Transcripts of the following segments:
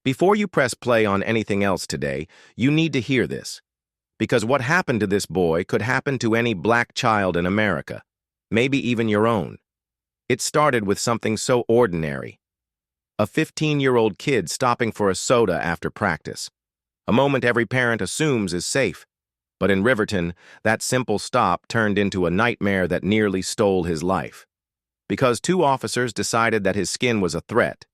Before you press play on anything else today, you need to hear this. Because what happened to this boy could happen to any black child in America, maybe even your own. It started with something so ordinary. A 15-year-old kid stopping for a soda after practice. A moment every parent assumes is safe. But in Riverton, that simple stop turned into a nightmare that nearly stole his life. Because two officers decided that his skin was a threat.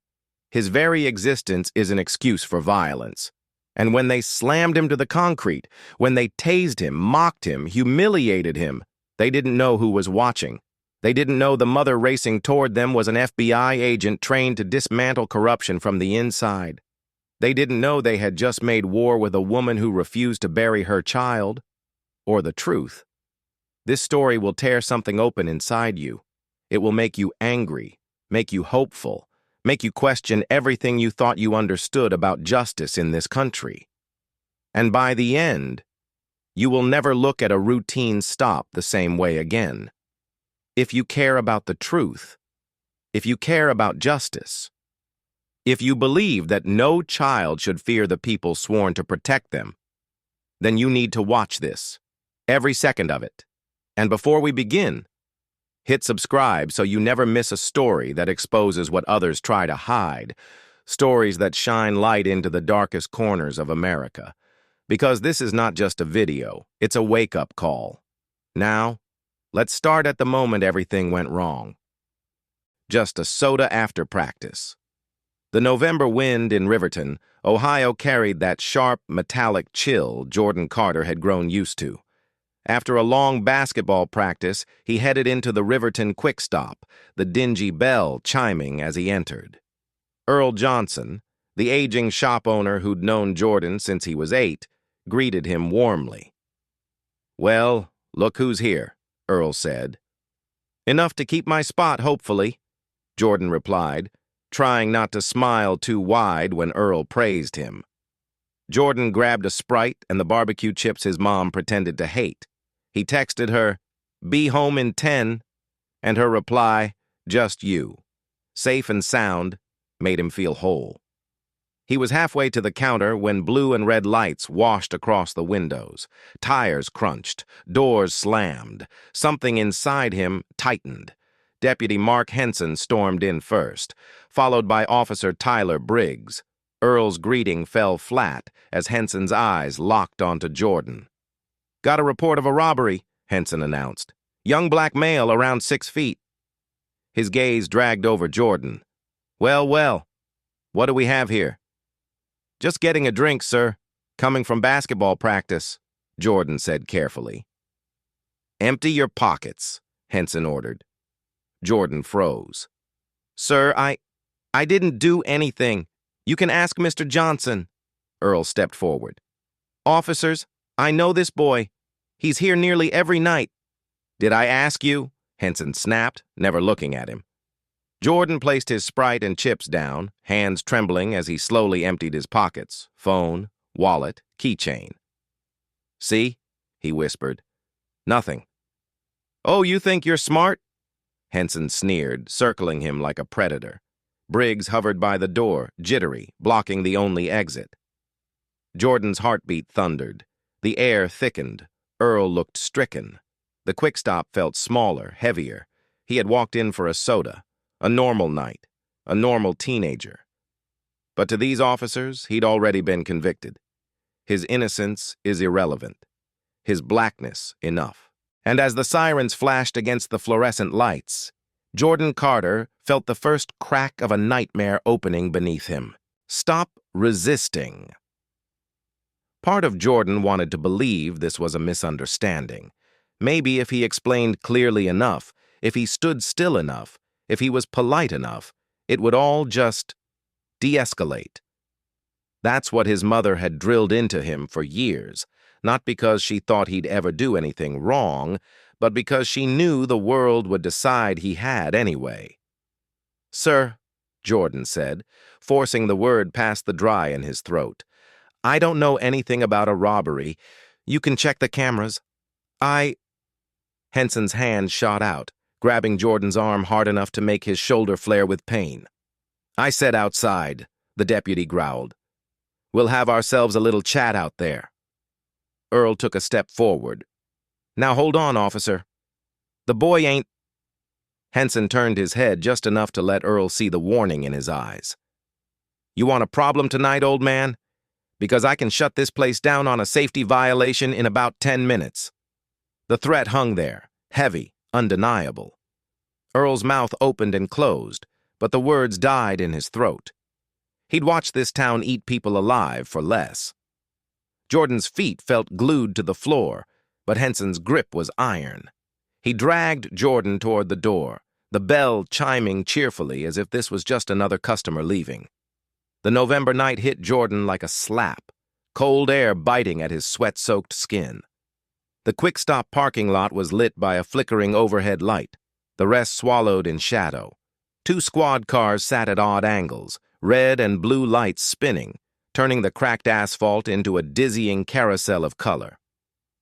His very existence is an excuse for violence. And when they slammed him to the concrete, when they tased him, mocked him, humiliated him, they didn't know who was watching. They didn't know the mother racing toward them was an FBI agent trained to dismantle corruption from the inside. They didn't know they had just made war with a woman who refused to bury her child, or the truth. This story will tear something open inside you. It will make you angry, make you hopeful, make you question everything you thought you understood about justice in this country. And by the end, you will never look at a routine stop the same way again. If you care about the truth, if you care about justice, if you believe that no child should fear the people sworn to protect them, then you need to watch this, every second of it. And before we begin, hit subscribe so you never miss a story that exposes what others try to hide, stories that shine light into the darkest corners of America. Because this is not just a video, it's a wake-up call. Now, let's start at the moment everything went wrong. Just a soda after practice. The November wind in Riverton, Ohio carried that sharp, metallic chill Jordan Carter had grown used to. After a long basketball practice, he headed into the Riverton Quick Stop, the dingy bell chiming as he entered. Earl Johnson, the aging shop owner who'd known Jordan since he was 8, greeted him warmly. "Well, look who's here," Earl said. "Enough to keep my spot, hopefully," Jordan replied, trying not to smile too wide when Earl praised him. Jordan grabbed a Sprite and the barbecue chips his mom pretended to hate. He texted her, "Be home in 10, and her reply, "Just you." Safe and sound, made him feel whole. He was halfway to the counter when blue and red lights washed across the windows. Tires crunched, doors slammed. Something inside him tightened. Deputy Mark Henson stormed in first, followed by Officer Tyler Briggs. Earl's greeting fell flat as Henson's eyes locked onto Jordan. "Got a report of a robbery," Henson announced. "Young black male around 6 feet. His gaze dragged over Jordan. "Well, well, what do we have here?" "Just getting a drink, sir. Coming from basketball practice," Jordan said carefully. "Empty your pockets," Henson ordered. Jordan froze. "Sir, I didn't do anything. You can ask Mr. Johnson." Earl stepped forward. "Officers, I know this boy. He's here nearly every night." "Did I ask you?" Henson snapped, never looking at him. Jordan placed his Sprite and chips down, hands trembling as he slowly emptied his pockets, phone, wallet, keychain. "See?" he whispered. "Nothing." "Oh, you think you're smart?" Henson sneered, circling him like a predator. Briggs hovered by the door, jittery, blocking the only exit. Jordan's heartbeat thundered. The air thickened. Earl looked stricken. The quick stop felt smaller, heavier. He had walked in for a soda, a normal night, a normal teenager. But to these officers, he'd already been convicted. His innocence is irrelevant. His blackness enough. And as the sirens flashed against the fluorescent lights, Jordan Carter felt the first crack of a nightmare opening beneath him. Stop resisting. Part of Jordan wanted to believe this was a misunderstanding. Maybe if he explained clearly enough, if he stood still enough, if he was polite enough, it would all just de-escalate. That's what his mother had drilled into him for years, not because she thought he'd ever do anything wrong, but because she knew the world would decide he had anyway. "Sir," Jordan said, forcing the word past the dry in his throat, "I don't know anything about a robbery. You can check the cameras. Henson's hand shot out, grabbing Jordan's arm hard enough to make his shoulder flare with pain. "I said outside," the deputy growled. We'll have ourselves a little chat out there. Earl took a step forward. Now hold on, officer. The boy ain't... Henson turned his head just enough to let Earl see the warning in his eyes. You want a problem tonight, old man? Because I can shut this place down on a safety violation in about 10 minutes. The threat hung there, heavy, undeniable. Earl's mouth opened and closed, but the words died in his throat. He'd watched this town eat people alive for less. Jordan's feet felt glued to the floor, but Henson's grip was iron. He dragged Jordan toward the door, the bell chiming cheerfully as if this was just another customer leaving. The November night hit Jordan like a slap, cold air biting at his sweat-soaked skin. The quick-stop parking lot was lit by a flickering overhead light, the rest swallowed in shadow. 2 squad cars sat at odd angles, red and blue lights spinning, turning the cracked asphalt into a dizzying carousel of color.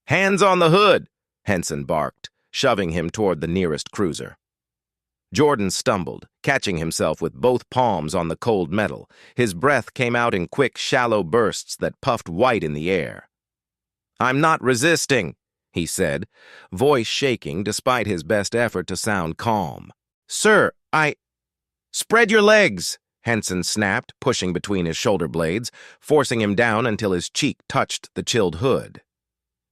"Hands on the hood!" Henson barked, shoving him toward the nearest cruiser. Jordan stumbled, catching himself with both palms on the cold metal. His breath came out in quick, shallow bursts that puffed white in the air. "I'm not resisting," he said, voice shaking despite his best effort to sound calm. "Sir, Spread your legs," Henson snapped, pushing between his shoulder blades, forcing him down until his cheek touched the chilled hood.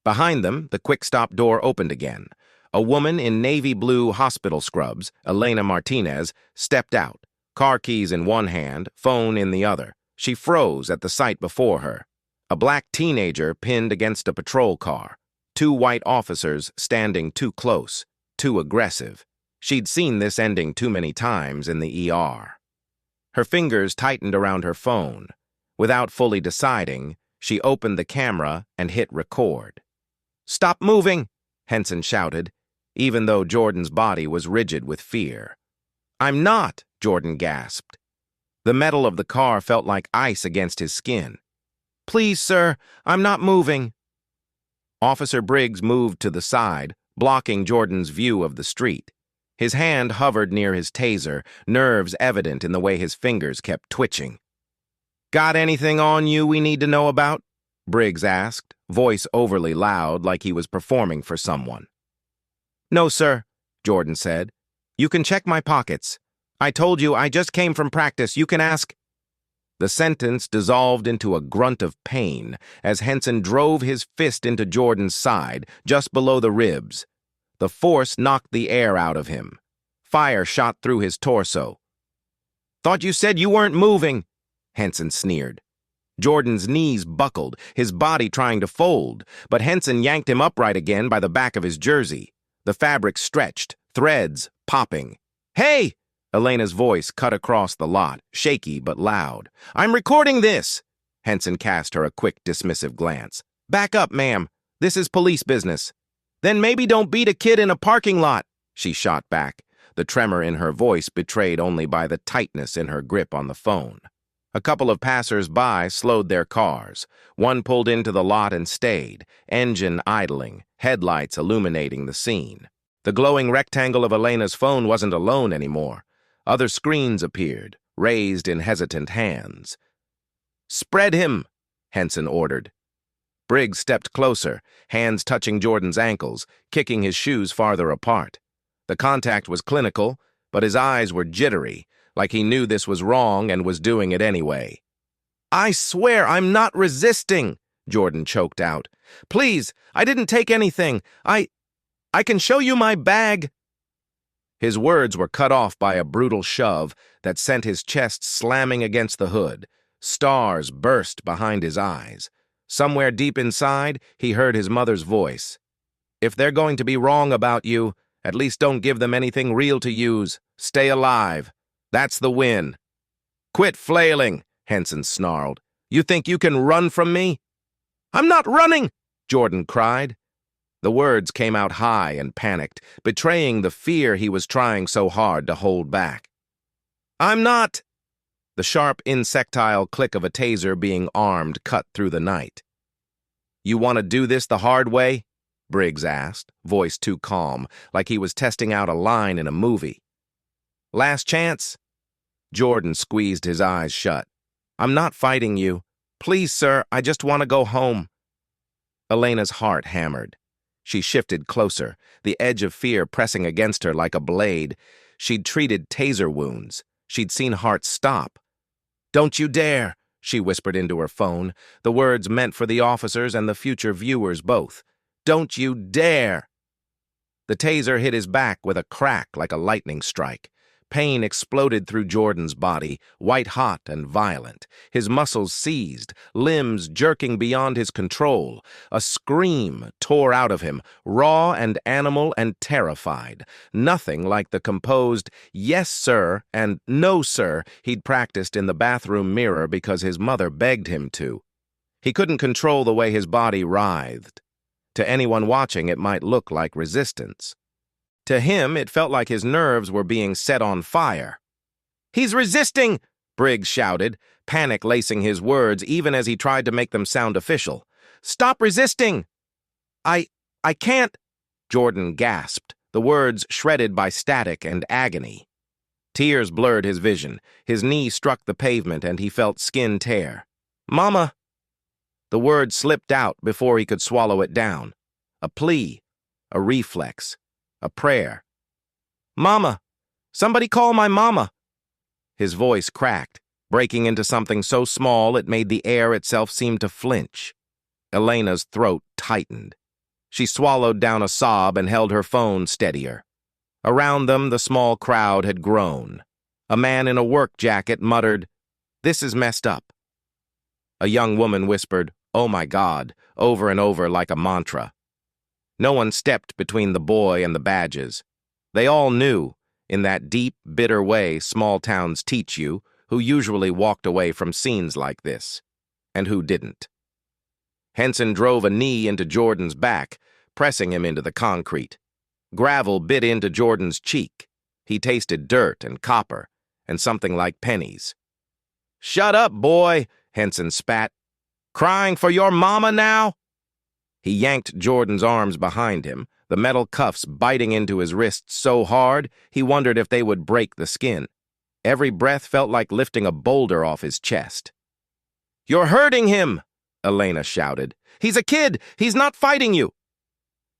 Behind them, the quick-stop door opened again. A woman in navy blue hospital scrubs, Elena Martinez, stepped out, car keys in one hand, phone in the other. She froze at the sight before her. A black teenager pinned against a patrol car. 2 white officers standing too close, too aggressive. She'd seen this ending too many times in the ER. Her fingers tightened around her phone. Without fully deciding, she opened the camera and hit record. "Stop moving!" Henson shouted, even though Jordan's body was rigid with fear. "I'm not," Jordan gasped. The metal of the car felt like ice against his skin. "Please, sir, I'm not moving." Officer Briggs moved to the side, blocking Jordan's view of the street. His hand hovered near his taser, nerves evident in the way his fingers kept twitching. "Got anything on you we need to know about?" Briggs asked, voice overly loud like he was performing for someone. "No, sir," Jordan said. "You can check my pockets. I told you I just came from practice. You can ask—" The sentence dissolved into a grunt of pain as Henson drove his fist into Jordan's side, just below the ribs. The force knocked the air out of him. Fire shot through his torso. "Thought you said you weren't moving," Henson sneered. Jordan's knees buckled, his body trying to fold, but Henson yanked him upright again by the back of his jersey. The fabric stretched, threads popping. "Hey!" Elena's voice cut across the lot, shaky but loud. "I'm recording this!" Henson cast her a quick, dismissive glance. "Back up, ma'am. This is police business." "Then maybe don't beat a kid in a parking lot," she shot back, the tremor in her voice betrayed only by the tightness in her grip on the phone. A couple of passers-by slowed their cars. One pulled into the lot and stayed, engine idling, headlights illuminating the scene. The glowing rectangle of Elena's phone wasn't alone anymore. Other screens appeared, raised in hesitant hands. "Spread him," Henson ordered. Briggs stepped closer, hands touching Jordan's ankles, kicking his shoes farther apart. The contact was clinical, but his eyes were jittery, like he knew this was wrong and was doing it anyway. "I swear I'm not resisting," Jordan choked out. "Please, I didn't take anything. I can show you my bag." His words were cut off by a brutal shove that sent his chest slamming against the hood. Stars burst behind his eyes. Somewhere deep inside, he heard his mother's voice. "If they're going to be wrong about you, at least don't give them anything real to use. Stay alive. That's the win." "Quit flailing," Henson snarled. "You think you can run from me?" "I'm not running," Jordan cried. The words came out high and panicked, betraying the fear he was trying so hard to hold back. "I'm not—" The sharp, insectile click of a taser being armed cut through the night. "You want to do this the hard way?" Briggs asked, voice too calm, like he was testing out a line in a movie. "Last chance?" Jordan squeezed his eyes shut. "I'm not fighting you. Please, sir, I just want to go home. Elena's heart hammered. She shifted closer, the edge of fear pressing against her like a blade. She'd treated taser wounds. She'd seen hearts stop. "Don't you dare," she whispered into her phone, the words meant for the officers and the future viewers both. "Don't you dare!" The taser hit his back with a crack like a lightning strike. Pain exploded through Jordan's body, white-hot and violent. His muscles seized, limbs jerking beyond his control. A scream tore out of him, raw and animal and terrified. Nothing like the composed "yes, sir" and "no, sir" he'd practiced in the bathroom mirror because his mother begged him to. He couldn't control the way his body writhed. To anyone watching, it might look like resistance. To him, it felt like his nerves were being set on fire. "He's resisting!" Briggs shouted, panic lacing his words even as he tried to make them sound official. "Stop resisting!" I can't," Jordan gasped, the words shredded by static and agony. Tears blurred his vision. His knee struck the pavement and he felt skin tear. "Mama!" The word slipped out before he could swallow it down. A plea, a reflex, a prayer. "Mama! Somebody call my mama!" His voice cracked, breaking into something so small it made the air itself seem to flinch. Elena's throat tightened. She swallowed down a sob and held her phone steadier. Around them, the small crowd had grown. A man in a work jacket muttered, "This is messed up." A young woman whispered, "Oh my God," over and over like a mantra. No one stepped between the boy and the badges. They all knew, in that deep, bitter way small towns teach you, who usually walked away from scenes like this, and who didn't. Henson drove a knee into Jordan's back, pressing him into the concrete. Gravel bit into Jordan's cheek. He tasted dirt and copper, and something like pennies. "Shut up, boy," Henson spat. "Crying for your mama now?" He yanked Jordan's arms behind him, the metal cuffs biting into his wrists so hard he wondered if they would break the skin. Every breath felt like lifting a boulder off his chest. "You're hurting him," Elena shouted. "He's a kid. He's not fighting you."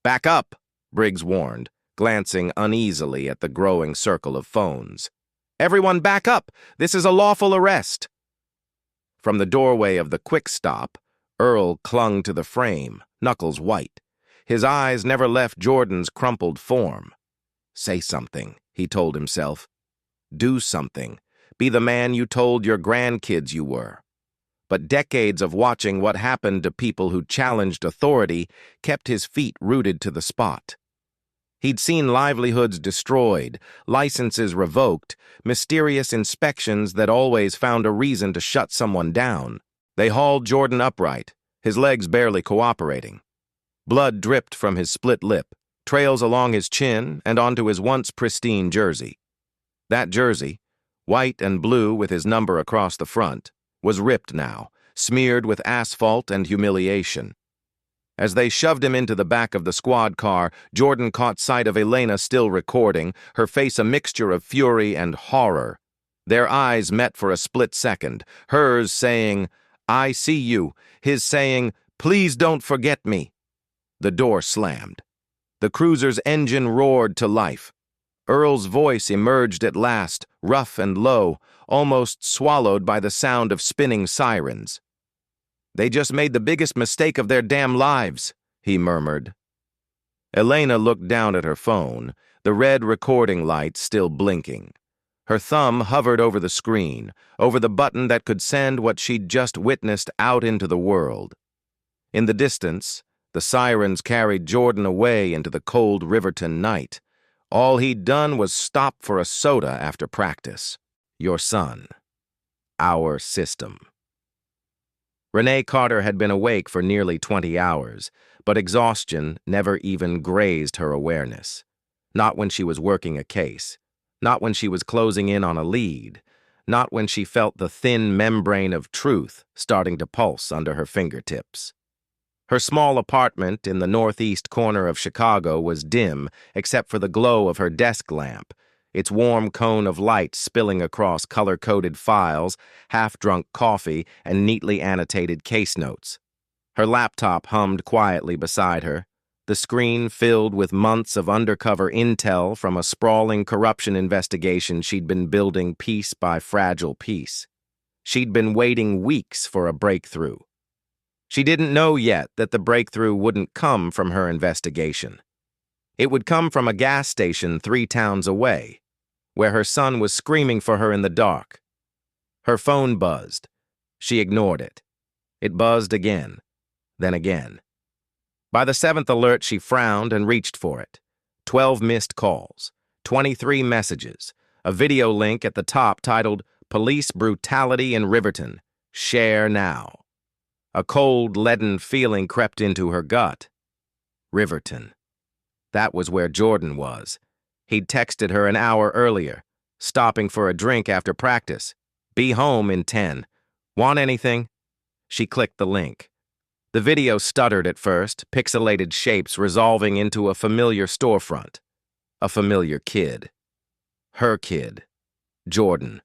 "Back up," Briggs warned, glancing uneasily at the growing circle of phones. "Everyone back up. This is a lawful arrest." From the doorway of the quick stop, Earl clung to the frame, knuckles white. His eyes never left Jordan's crumpled form. "Say something," he told himself. "Do something. Be the man you told your grandkids you were." But decades of watching what happened to people who challenged authority kept his feet rooted to the spot. He'd seen livelihoods destroyed, licenses revoked, mysterious inspections that always found a reason to shut someone down. They hauled Jordan upright, his legs barely cooperating. Blood dripped from his split lip, trails along his chin and onto his once pristine jersey. That jersey, white and blue with his number across the front, was ripped now, smeared with asphalt and humiliation. As they shoved him into the back of the squad car, Jordan caught sight of Elena still recording, her face a mixture of fury and horror. Their eyes met for a split second, hers saying, "I see you," his saying, "Please don't forget me." The door slammed. The cruiser's engine roared to life. Earl's voice emerged at last, rough and low, almost swallowed by the sound of spinning sirens. "They just made the biggest mistake of their damn lives," he murmured. Elena looked down at her phone, the red recording light still blinking. Her thumb hovered over the screen, over the button that could send what she'd just witnessed out into the world. In the distance, the sirens carried Jordan away into the cold Riverton night. All he'd done was stop for a soda after practice. Your son. Our system. Renee Carter had been awake for nearly 20 hours, but exhaustion never even grazed her awareness. Not when she was working a case. Not when she was closing in on a lead. Not when she felt the thin membrane of truth starting to pulse under her fingertips. Her small apartment in the northeast corner of Chicago was dim except for the glow of her desk lamp, its warm cone of light spilling across color-coded files, half-drunk coffee, and neatly annotated case notes. Her laptop hummed quietly beside her, the screen filled with months of undercover intel from a sprawling corruption investigation she'd been building piece by fragile piece. She'd been waiting weeks for a breakthrough. She didn't know yet that the breakthrough wouldn't come from her investigation. It would come from a gas station 3 towns away, where her son was screaming for her in the dark. Her phone buzzed. She ignored it. It buzzed again, then again. By the 7th alert, she frowned and reached for it. 12 missed calls, 23 messages, a video link at the top titled Police Brutality in Riverton. Share now. A cold, leaden feeling crept into her gut. Riverton. That was where Jordan was. He'd texted her an hour earlier, stopping for a drink after practice. Be home in 10. Want anything? She clicked the link. The video stuttered at first, pixelated shapes resolving into a familiar storefront. A familiar kid. Her kid. Jordan.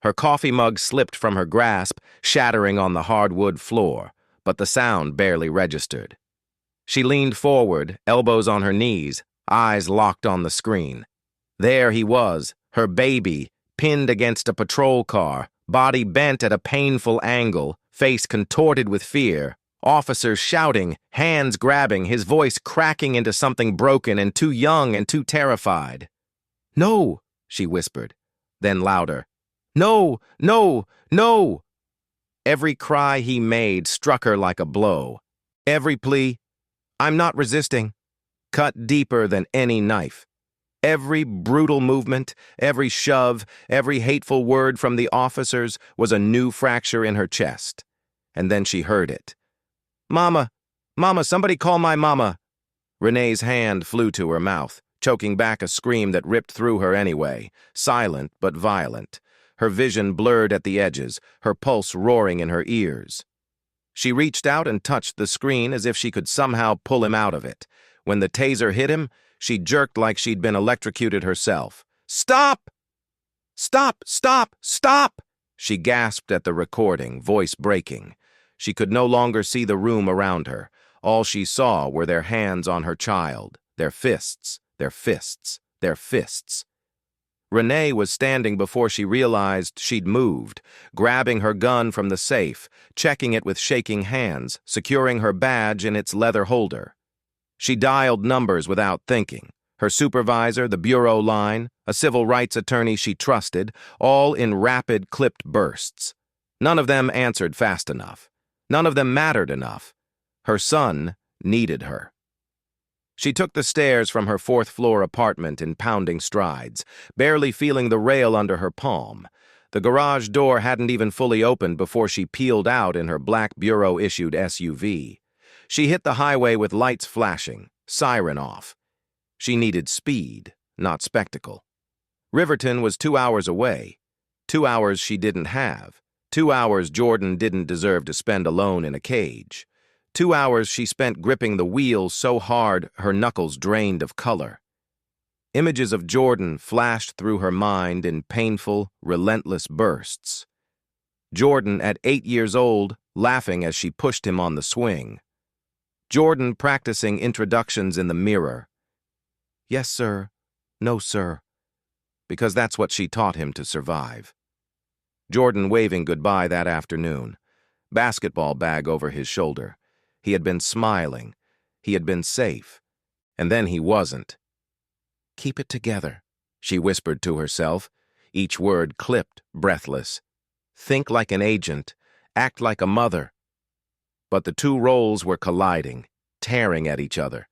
Her coffee mug slipped from her grasp, shattering on the hardwood floor, but the sound barely registered. She leaned forward, elbows on her knees, eyes locked on the screen. There he was, her baby, pinned against a patrol car, body bent at a painful angle, face contorted with fear, officers shouting, hands grabbing, his voice cracking into something broken and too young and too terrified. "No," she whispered, then louder. "No, no, no!" Every cry he made struck her like a blow. Every plea, "I'm not resisting," cut deeper than any knife. Every brutal movement, every shove, every hateful word from the officers was a new fracture in her chest. And then she heard it. "Mama! Mama, somebody call my mama!" Renee's hand flew to her mouth, choking back a scream that ripped through her anyway, silent but violent. Her vision blurred at the edges, her pulse roaring in her ears. She reached out and touched the screen as if she could somehow pull him out of it. When the taser hit him, she jerked like she'd been electrocuted herself. "Stop! Stop! Stop! Stop!" She gasped at the recording, voice breaking. She could no longer see the room around her. All she saw were their hands on her child, their fists, their fists, their fists. Renee was standing before she realized she'd moved, grabbing her gun from the safe, checking it with shaking hands, securing her badge in its leather holder. She dialed numbers without thinking. Her supervisor, the bureau line, a civil rights attorney she trusted, all in rapid, clipped bursts. None of them answered fast enough. None of them mattered enough. Her son needed her. She took the stairs from her 4th-floor apartment in pounding strides, barely feeling the rail under her palm. The garage door hadn't even fully opened before she peeled out in her black bureau-issued SUV. She hit the highway with lights flashing, siren off. She needed speed, not spectacle. Riverton was 2 hours away. 2 hours she didn't have. 2 hours Jordan didn't deserve to spend alone in a cage. 2 hours she spent gripping the wheel so hard her knuckles drained of color. Images of Jordan flashed through her mind in painful, relentless bursts. Jordan at 8 years old, laughing as she pushed him on the swing. Jordan practicing introductions in the mirror. "Yes, sir. No, sir." Because that's what she taught him to survive. Jordan waving goodbye that afternoon, basketball bag over his shoulder. He had been smiling. He had been safe. And then he wasn't. "Keep it together," she whispered to herself, each word clipped, breathless. "Think like an agent. Act like a mother." But the two roles were colliding, tearing at each other.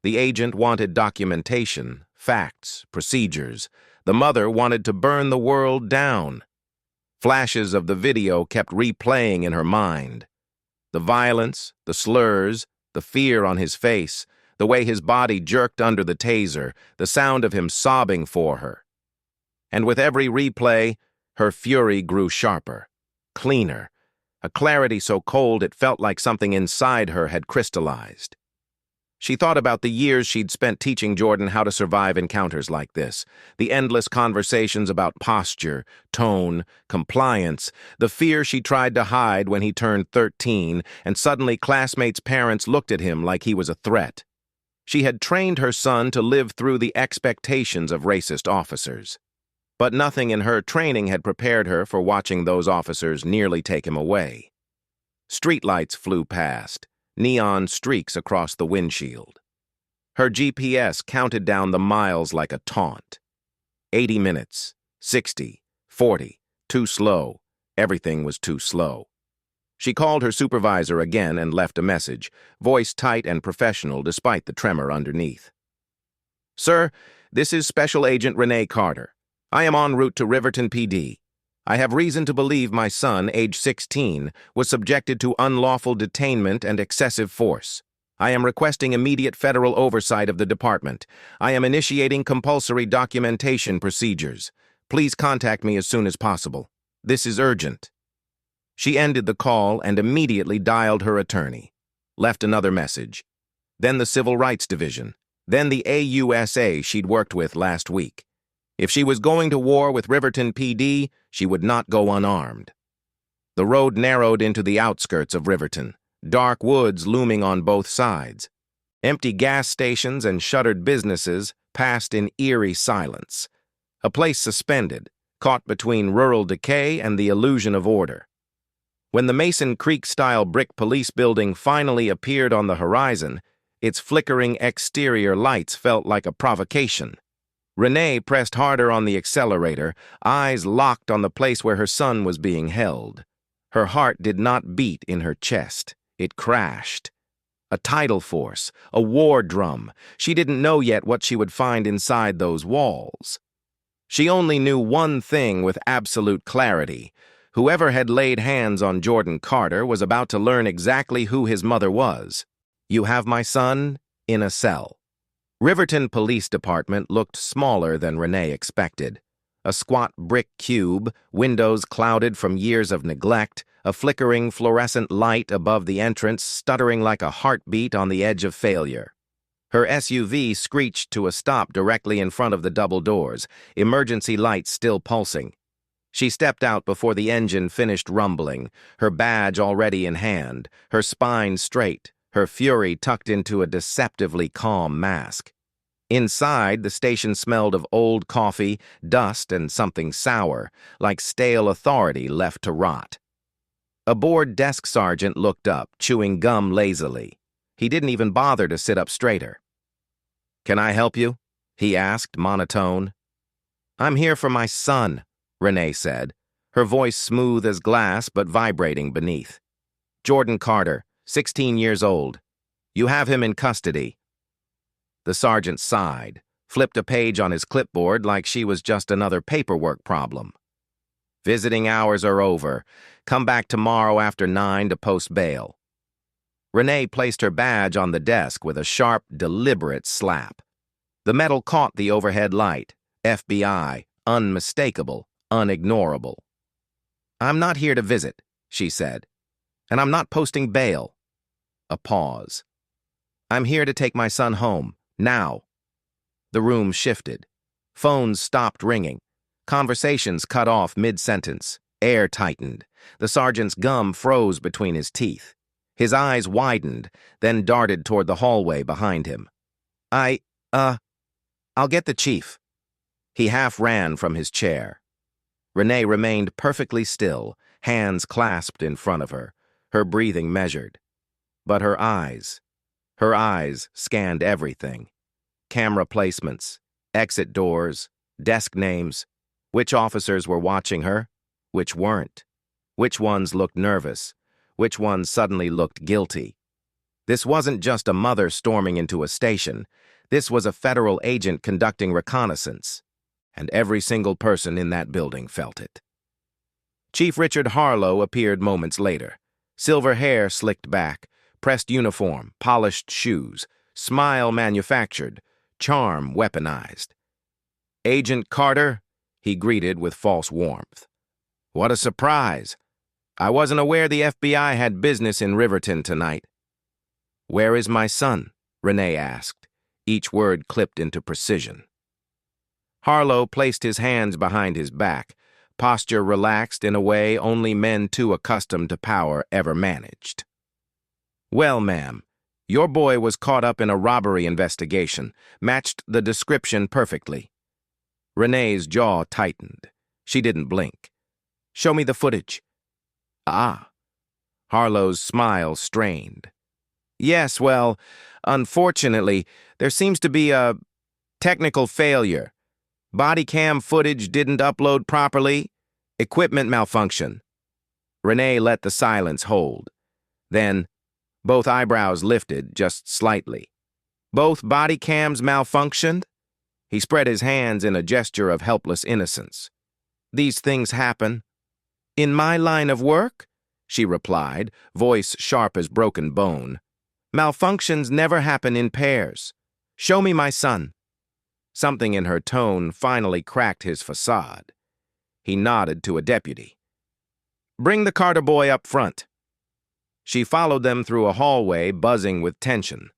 The agent wanted documentation, facts, procedures. The mother wanted to burn the world down. Flashes of the video kept replaying in her mind. The violence, the slurs, the fear on his face, the way his body jerked under the taser, the sound of him sobbing for her. And with every replay, her fury grew sharper, cleaner, a clarity so cold it felt like something inside her had crystallized. She thought about the years she'd spent teaching Jordan how to survive encounters like this, the endless conversations about posture, tone, compliance, the fear she tried to hide when he turned 13, and suddenly classmates' parents looked at him like he was a threat. She had trained her son to live through the expectations of racist officers. But nothing in her training had prepared her for watching those officers nearly take him away. Streetlights flew past, neon streaks across the windshield. Her GPS counted down the miles like a taunt. 80 minutes, 60, 40, too slow. Everything was too slow. She called her supervisor again and left a message, voice tight and professional despite the tremor underneath. "Sir, this is Special Agent Renee Carter. I am en route to Riverton PD. I have reason to believe my son, age 16, was subjected to unlawful detainment and excessive force. I am requesting immediate federal oversight of the department. I am initiating compulsory documentation procedures. Please contact me as soon as possible. This is urgent." She ended the call and immediately dialed her attorney. Left another message. Then the Civil Rights Division. Then the AUSA she'd worked with last week. If she was going to war with Riverton PD, she would not go unarmed. The road narrowed into the outskirts of Riverton, dark woods looming on both sides. Empty gas stations and shuttered businesses passed in eerie silence. A place suspended, caught between rural decay and the illusion of order. When the Mason Creek-style brick police building finally appeared on the horizon, its flickering exterior lights felt like a provocation. Renee pressed harder on the accelerator, eyes locked on the place where her son was being held. Her heart did not beat in her chest. It crashed. A tidal force, a war drum. She didn't know yet what she would find inside those walls. She only knew one thing with absolute clarity. Whoever had laid hands on Jordan Carter was about to learn exactly who his mother was. "You have my son in a cell." Riverton Police Department looked smaller than Renee expected. A squat brick cube, windows clouded from years of neglect, a flickering fluorescent light above the entrance stuttering like a heartbeat on the edge of failure. Her SUV screeched to a stop directly in front of the double doors, emergency lights still pulsing. She stepped out before the engine finished rumbling, her badge already in hand, her spine straight, her fury tucked into a deceptively calm mask. Inside, the station smelled of old coffee, dust, and something sour, like stale authority left to rot. A bored desk sergeant looked up, chewing gum lazily. He didn't even bother to sit up straighter. "Can I help you?" he asked, monotone. "I'm here for my son," Renee said, her voice smooth as glass but vibrating beneath. "Jordan Carter, 16 years old. You have him in custody." The sergeant sighed, flipped a page on his clipboard like she was just another paperwork problem. "Visiting hours are over. Come back tomorrow after 9 to post bail." Renee placed her badge on the desk with a sharp, deliberate slap. The metal caught the overhead light. FBI, unmistakable, unignorable. "I'm not here to visit," she said, "and I'm not posting bail." A pause. "I'm here to take my son home, now." The room shifted. Phones stopped ringing. Conversations cut off mid-sentence. Air tightened. The sergeant's gum froze between his teeth. His eyes widened, then darted toward the hallway behind him. I'll get the chief." He half ran from his chair. Renee remained perfectly still, hands clasped in front of her, her breathing measured. But her eyes scanned everything. Camera placements, exit doors, desk names. Which officers were watching her? Which weren't? Which ones looked nervous? Which ones suddenly looked guilty? This wasn't just a mother storming into a station. This was a federal agent conducting reconnaissance. And every single person in that building felt it. Chief Richard Harlow appeared moments later. Silver hair slicked back, pressed uniform, polished shoes, smile manufactured, charm weaponized. "Agent Carter," he greeted with false warmth. "What a surprise. I wasn't aware the FBI had business in Riverton tonight." "Where is my son?" Renee asked, each word clipped into precision. Harlow placed his hands behind his back, posture relaxed in a way only men too accustomed to power ever managed. Well, ma'am, your boy was caught up in a robbery investigation, matched the description perfectly. Renee's jaw tightened. She didn't blink. Show me the footage. Ah. Harlow's smile strained. Yes, well, unfortunately, there seems to be a technical failure. Body cam footage didn't upload properly. Equipment malfunction. Renee let the silence hold. Then, both eyebrows lifted just slightly. Both body cams malfunctioned? He spread his hands in a gesture of helpless innocence. These things happen. In my line of work? She replied, voice sharp as broken bone. Malfunctions never happen in pairs. Show me my son. Something in her tone finally cracked his facade. He nodded to a deputy. Bring the Carter boy up front. She followed them through a hallway buzzing with tension.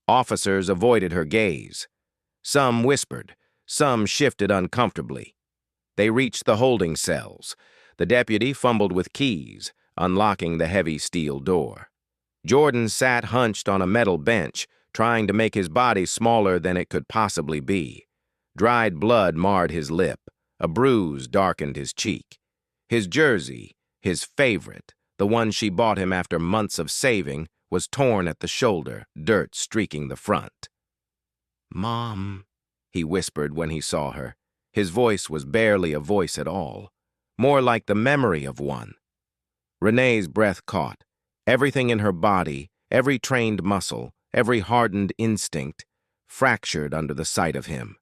Officers avoided her gaze. Some whispered, some shifted uncomfortably. They reached the holding cells. The deputy fumbled with keys, unlocking the heavy steel door. Jordan sat hunched on a metal bench, trying to make his body smaller than it could possibly be. Dried blood marred his lip. A bruise darkened his cheek. His jersey, his favorite, the one she bought him after months of saving, was torn at the shoulder, dirt streaking the front. Mom, he whispered when he saw her. His voice was barely a voice at all, more like the memory of one. Renee's breath caught. Everything in her body, every trained muscle, every hardened instinct, fractured under the sight of him.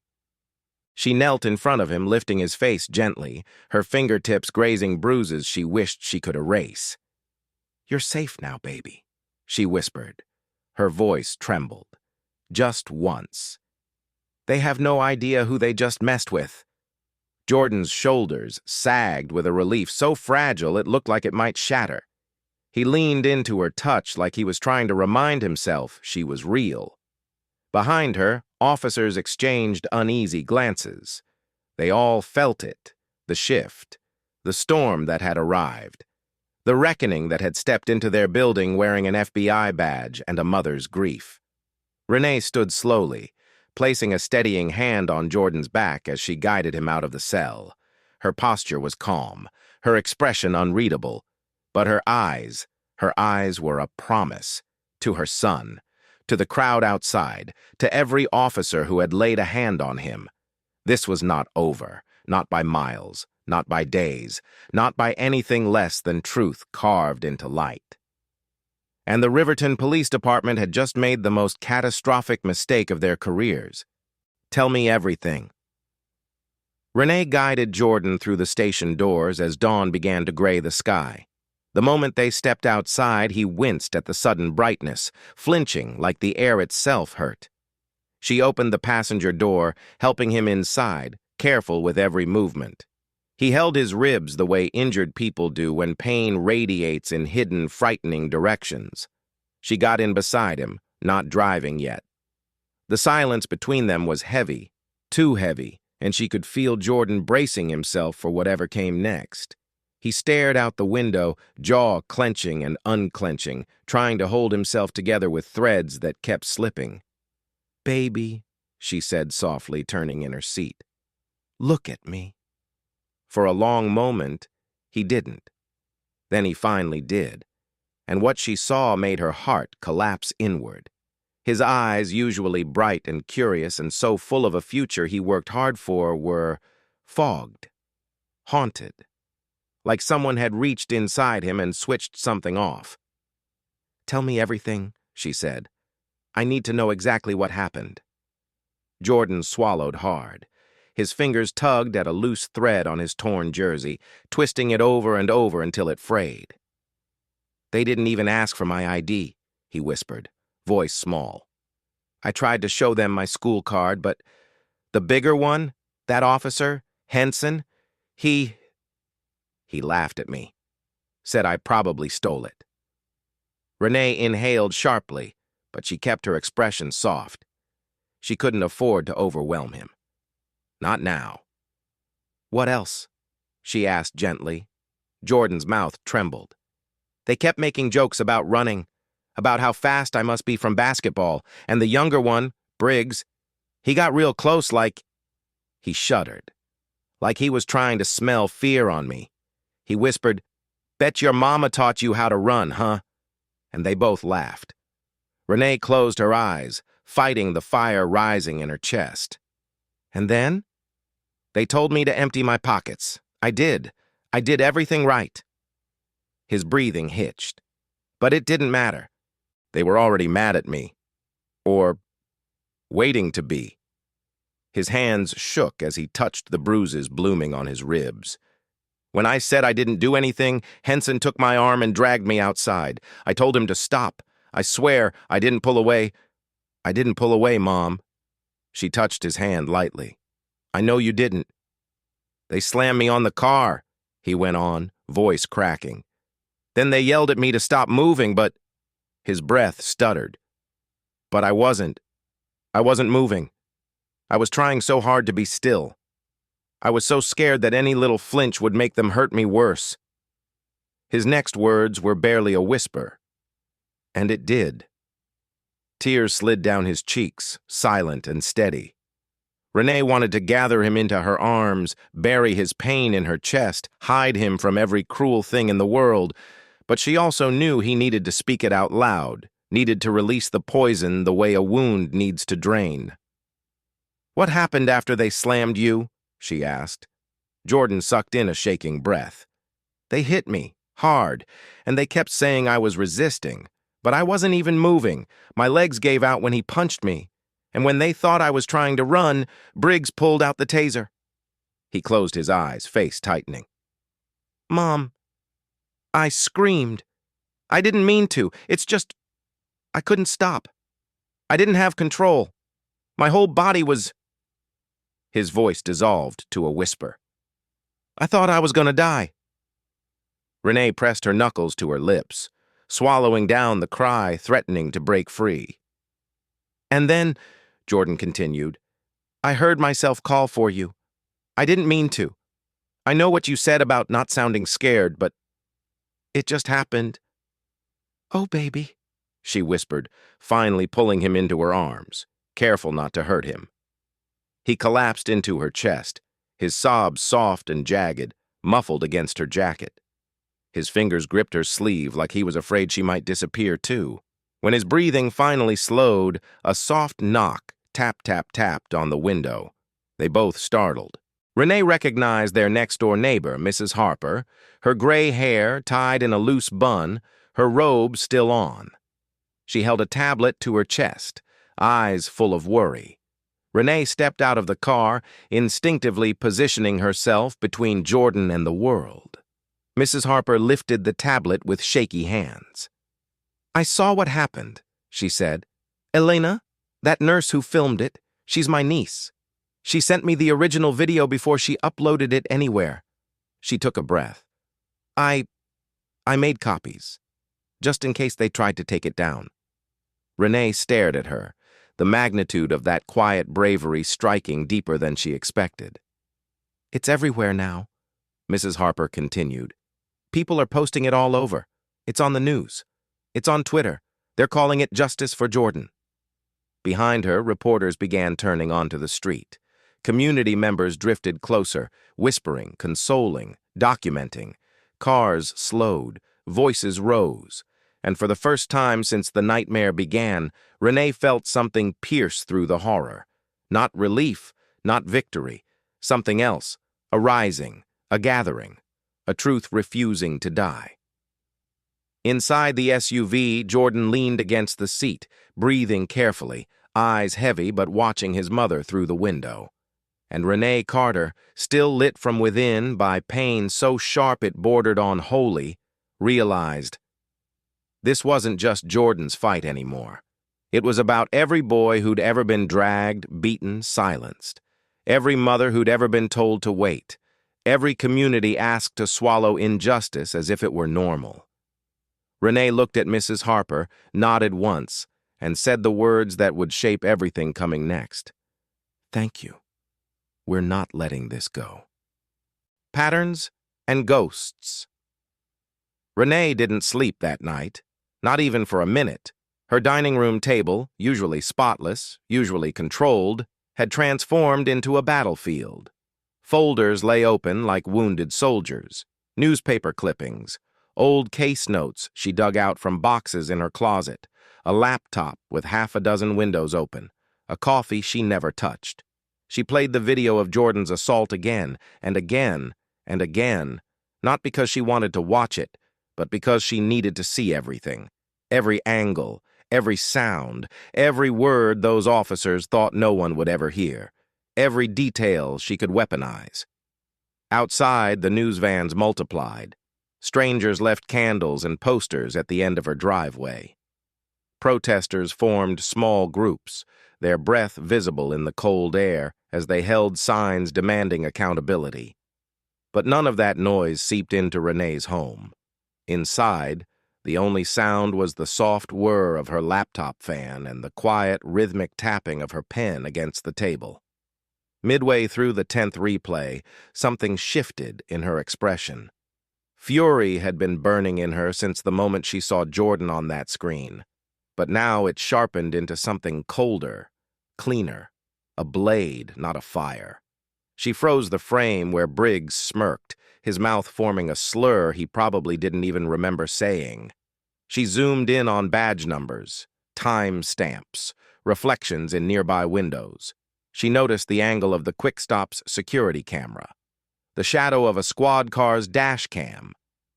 She knelt in front of him, lifting his face gently, her fingertips grazing bruises she wished she could erase. You're safe now, baby, she whispered. Her voice trembled. Just once. They have no idea who they just messed with. Jordan's shoulders sagged with a relief so fragile it looked like it might shatter. He leaned into her touch like he was trying to remind himself she was real. Behind her, officers exchanged uneasy glances. They all felt it, the shift, the storm that had arrived, the reckoning that had stepped into their building wearing an FBI badge and a mother's grief. Renee stood slowly, placing a steadying hand on Jordan's back as she guided him out of the cell. Her posture was calm, her expression unreadable, but her eyes were a promise to her son, to the crowd outside, to every officer who had laid a hand on him. This was not over, not by miles, not by days, not by anything less than truth carved into light. And the Riverton Police Department had just made the most catastrophic mistake of their careers. Tell me everything. Renee guided Jordan through the station doors as dawn began to gray the sky. The moment they stepped outside, he winced at the sudden brightness, flinching like the air itself hurt. She opened the passenger door, helping him inside, careful with every movement. He held his ribs the way injured people do when pain radiates in hidden, frightening directions. She got in beside him, not driving yet. The silence between them was heavy, too heavy, and she could feel Jordan bracing himself for whatever came next. He stared out the window, jaw clenching and unclenching, trying to hold himself together with threads that kept slipping. Baby, she said softly, turning in her seat. Look at me. For a long moment, he didn't. Then he finally did, and what she saw made her heart collapse inward. His eyes, usually bright and curious and so full of a future he worked hard for, were fogged, haunted, like someone had reached inside him and switched something off. Tell me everything, she said. I need to know exactly what happened. Jordan swallowed hard. His fingers tugged at a loose thread on his torn jersey, twisting it over and over until it frayed. They didn't even ask for my ID, he whispered, voice small. I tried to show them my school card, but the bigger one, that officer, Henson, he laughed at me, said I probably stole it. Renee inhaled sharply, but she kept her expression soft. She couldn't afford to overwhelm him. Not now. "What else?" she asked gently. Jordan's mouth trembled. "They kept making jokes about running, about how fast I must be from basketball, and the younger one, Briggs, he got real close like—" He shuddered, like he was trying to smell fear on me. He whispered, "Bet your mama taught you how to run, huh?" And they both laughed. Renee closed her eyes, fighting the fire rising in her chest. "And then? They told me to empty my pockets. I did. I did everything right." His breathing hitched. But it didn't matter. They were already mad at me. Or waiting to be. His hands shook as he touched the bruises blooming on his ribs. "When I said I didn't do anything, Henson took my arm and dragged me outside. I told him to stop. I swear I didn't pull away. I didn't pull away, Mom." She touched his hand lightly. "I know you didn't." "They slammed me on the car," he went on, voice cracking. "Then they yelled at me to stop moving, but—" His breath stuttered. "But I wasn't moving. I was trying so hard to be still. I was so scared that any little flinch would make them hurt me worse." His next words were barely a whisper. And it did. Tears slid down his cheeks, silent and steady. Renee wanted to gather him into her arms, bury his pain in her chest, hide him from every cruel thing in the world, but she also knew he needed to speak it out loud, needed to release the poison the way a wound needs to drain. "What happened after they slammed you?" she asked. Jordan sucked in a shaking breath. "They hit me, hard, and they kept saying I was resisting, but I wasn't even moving. My legs gave out when he punched me, and when they thought I was trying to run, Briggs pulled out the taser." He closed his eyes, face tightening. "Mom, I screamed. I didn't mean to. It's just, I couldn't stop. I didn't have control. My whole body was—" His voice dissolved to a whisper. "I thought I was gonna die." Renee pressed her knuckles to her lips, swallowing down the cry, threatening to break free. "And then," Jordan continued, "I heard myself call for you. I didn't mean to. I know what you said about not sounding scared, but it just happened." "Oh, baby," she whispered, finally pulling him into her arms, careful not to hurt him. He collapsed into her chest, his sobs soft and jagged, muffled against her jacket. His fingers gripped her sleeve like he was afraid she might disappear too. When his breathing finally slowed, a soft knock tapped on the window. They both startled. Renee recognized their next-door neighbor, Mrs. Harper, her gray hair tied in a loose bun, her robe still on. She held a tablet to her chest, eyes full of worry. Renee stepped out of the car, instinctively positioning herself between Jordan and the world. Mrs. Harper lifted the tablet with shaky hands. "I saw what happened," she said. "Elena, that nurse who filmed it, she's my niece. She sent me the original video before she uploaded it anywhere." She took a breath. I made copies, just in case they tried to take it down." Renee stared at her, the magnitude of that quiet bravery striking deeper than she expected. "It's everywhere now," Mrs. Harper continued. "People are posting it all over. It's on the news. It's on Twitter. They're calling it Justice for Jordan." Behind her, reporters began turning onto the street. Community members drifted closer, whispering, consoling, documenting. Cars slowed, voices rose, and for the first time since the nightmare began, Renee felt something pierce through the horror. Not relief, not victory, something else, a rising, a gathering, a truth refusing to die. Inside the SUV, Jordan leaned against the seat, breathing carefully, eyes heavy but watching his mother through the window. And Renee Carter, still lit from within by pain so sharp it bordered on holy, realized this wasn't just Jordan's fight anymore. It was about every boy who'd ever been dragged, beaten, silenced. Every mother who'd ever been told to wait. Every community asked to swallow injustice as if it were normal. Renee looked at Mrs. Harper, nodded once, and said the words that would shape everything coming next. "Thank you. We're not letting this go." Patterns and ghosts. Renee didn't sleep that night, not even for a minute. Her dining room table, usually spotless, usually controlled, had transformed into a battlefield. Folders lay open like wounded soldiers, newspaper clippings, old case notes she dug out from boxes in her closet, a laptop with half a dozen windows open, a coffee she never touched. She played the video of Jordan's assault again and again and again, not because she wanted to watch it, but because she needed to see everything, every angle, every sound, every word those officers thought no one would ever hear, every detail she could weaponize. Outside, the news vans multiplied. Strangers left candles and posters at the end of her driveway. Protesters formed small groups, their breath visible in the cold air as they held signs demanding accountability. But none of that noise seeped into Renee's home. Inside, the only sound was the soft whir of her laptop fan and the quiet, rhythmic tapping of her pen against the table. Midway through the 10th replay, something shifted in her expression. Fury had been burning in her since the moment she saw Jordan on that screen, but now it sharpened into something colder, cleaner, a blade, not a fire. She froze the frame where Briggs smirked, his mouth forming a slur he probably didn't even remember saying. She zoomed in on badge numbers, time stamps, reflections in nearby windows. She noticed the angle of the Quick Stop's security camera, the shadow of a squad car's dash cam,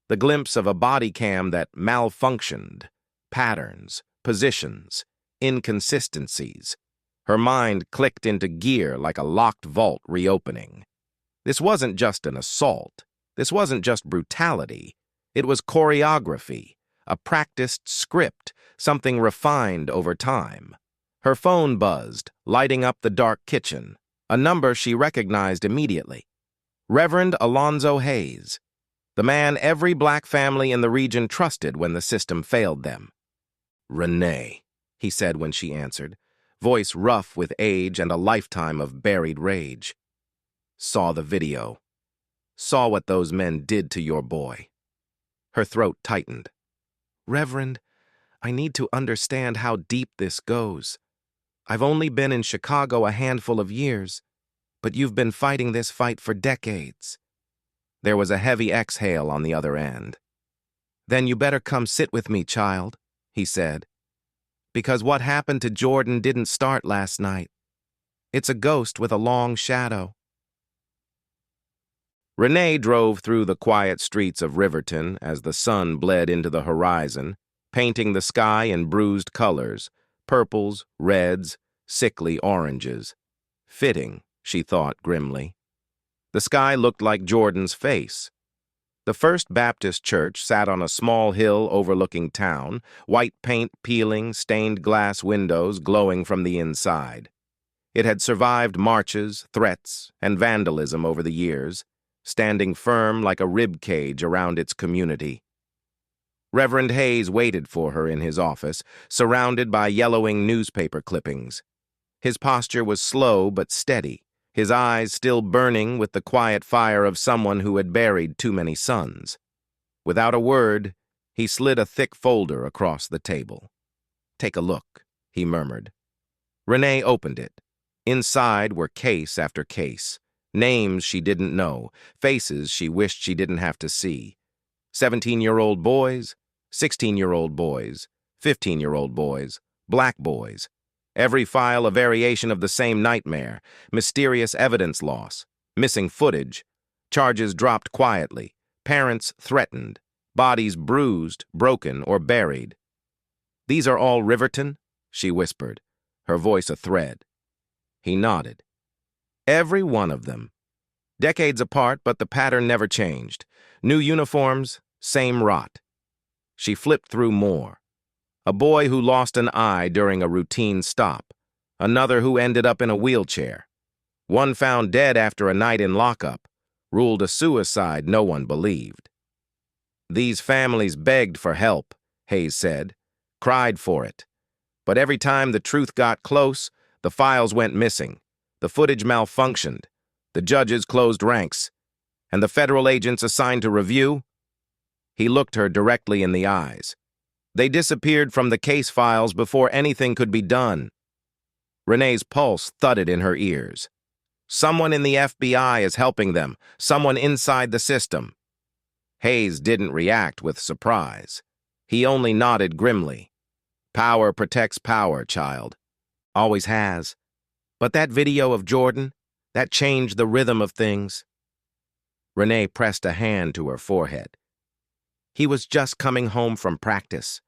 the glimpse of a body cam that malfunctioned, patterns, positions, inconsistencies. Her mind clicked into gear like a locked vault reopening. This wasn't just an assault. This wasn't just brutality. It was choreography, a practiced script, something refined over time. Her phone buzzed, lighting up the dark kitchen, a number she recognized immediately. Reverend Alonzo Hayes, the man every black family in the region trusted when the system failed them. "Renee," he said when she answered, voice rough with age and a lifetime of buried rage. "Saw the video. Saw what those men did to your boy." Her throat tightened. "Reverend, I need to understand how deep this goes. I've only been in Chicago a handful of years, but you've been fighting this fight for decades." There was a heavy exhale on the other end. "Then you better come sit with me, child," he said. "Because what happened to Jordan didn't start last night. It's a ghost with a long shadow." Renee drove through the quiet streets of Riverton as the sun bled into the horizon, painting the sky in bruised colors, purples, reds, sickly oranges. Fitting, she thought grimly. The sky looked like Jordan's face. The First Baptist Church sat on a small hill overlooking town, white paint peeling, stained glass windows glowing from the inside. It had survived marches, threats, and vandalism over the years, standing firm like a rib cage around its community. Reverend Hayes waited for her in his office, surrounded by yellowing newspaper clippings. His posture was slow but steady, his eyes still burning with the quiet fire of someone who had buried too many sons. Without a word, he slid a thick folder across the table. "Take a look," he murmured. Renee opened it. Inside were case after case, names she didn't know, faces she wished she didn't have to see. 17-year-old boys, 16-year-old boys, 15-year-old boys, black boys. Every file a variation of the same nightmare, mysterious evidence loss, missing footage, charges dropped quietly, parents threatened, bodies bruised, broken, or buried. "These are all Riverton?" she whispered, her voice a thread. He nodded. Every one of them. Decades apart, but the pattern never changed. New uniforms, same rot. She flipped through more. A boy who lost an eye during a routine stop. Another who ended up in a wheelchair. One found dead after a night in lockup. Ruled a suicide no one believed. "These families begged for help," Hayes said. "Cried for it. But every time the truth got close, the files went missing, the footage malfunctioned, the judges closed ranks, and the federal agents assigned to review. He looked her directly in the eyes. They disappeared from the case files before anything could be done. Renee's pulse thudded in her ears. Someone in the FBI is helping them, someone inside the system. Hayes didn't react with surprise. He only nodded grimly. Power protects power, child. Always has. But that video of Jordan, that changed the rhythm of things. Renee pressed a hand to her forehead. He was just coming home from practice.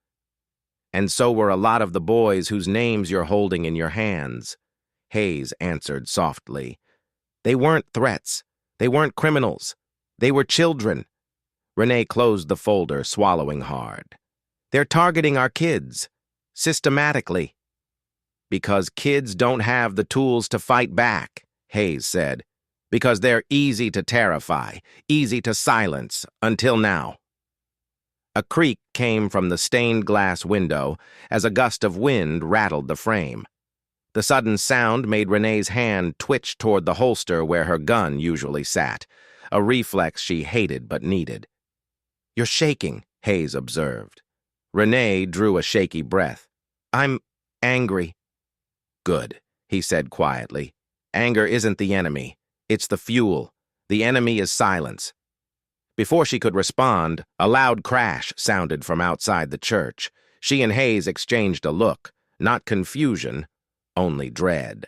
And so were a lot of the boys whose names you're holding in your hands, Hayes answered softly. They weren't threats. They weren't criminals. They were children. Renee closed the folder, swallowing hard. They're targeting our kids, systematically. Because kids don't have the tools to fight back, Hayes said. Because they're easy to terrify, easy to silence, until now. A creak came from the stained glass window as a gust of wind rattled the frame. The sudden sound made Renee's hand twitch toward the holster where her gun usually sat, a reflex she hated but needed. You're shaking, Hayes observed. Renee drew a shaky breath. I'm angry. Good, he said quietly. Anger isn't the enemy. It's the fuel. The enemy is silence. Before she could respond, a loud crash sounded from outside the church. She and Hayes exchanged a look, not confusion, only dread.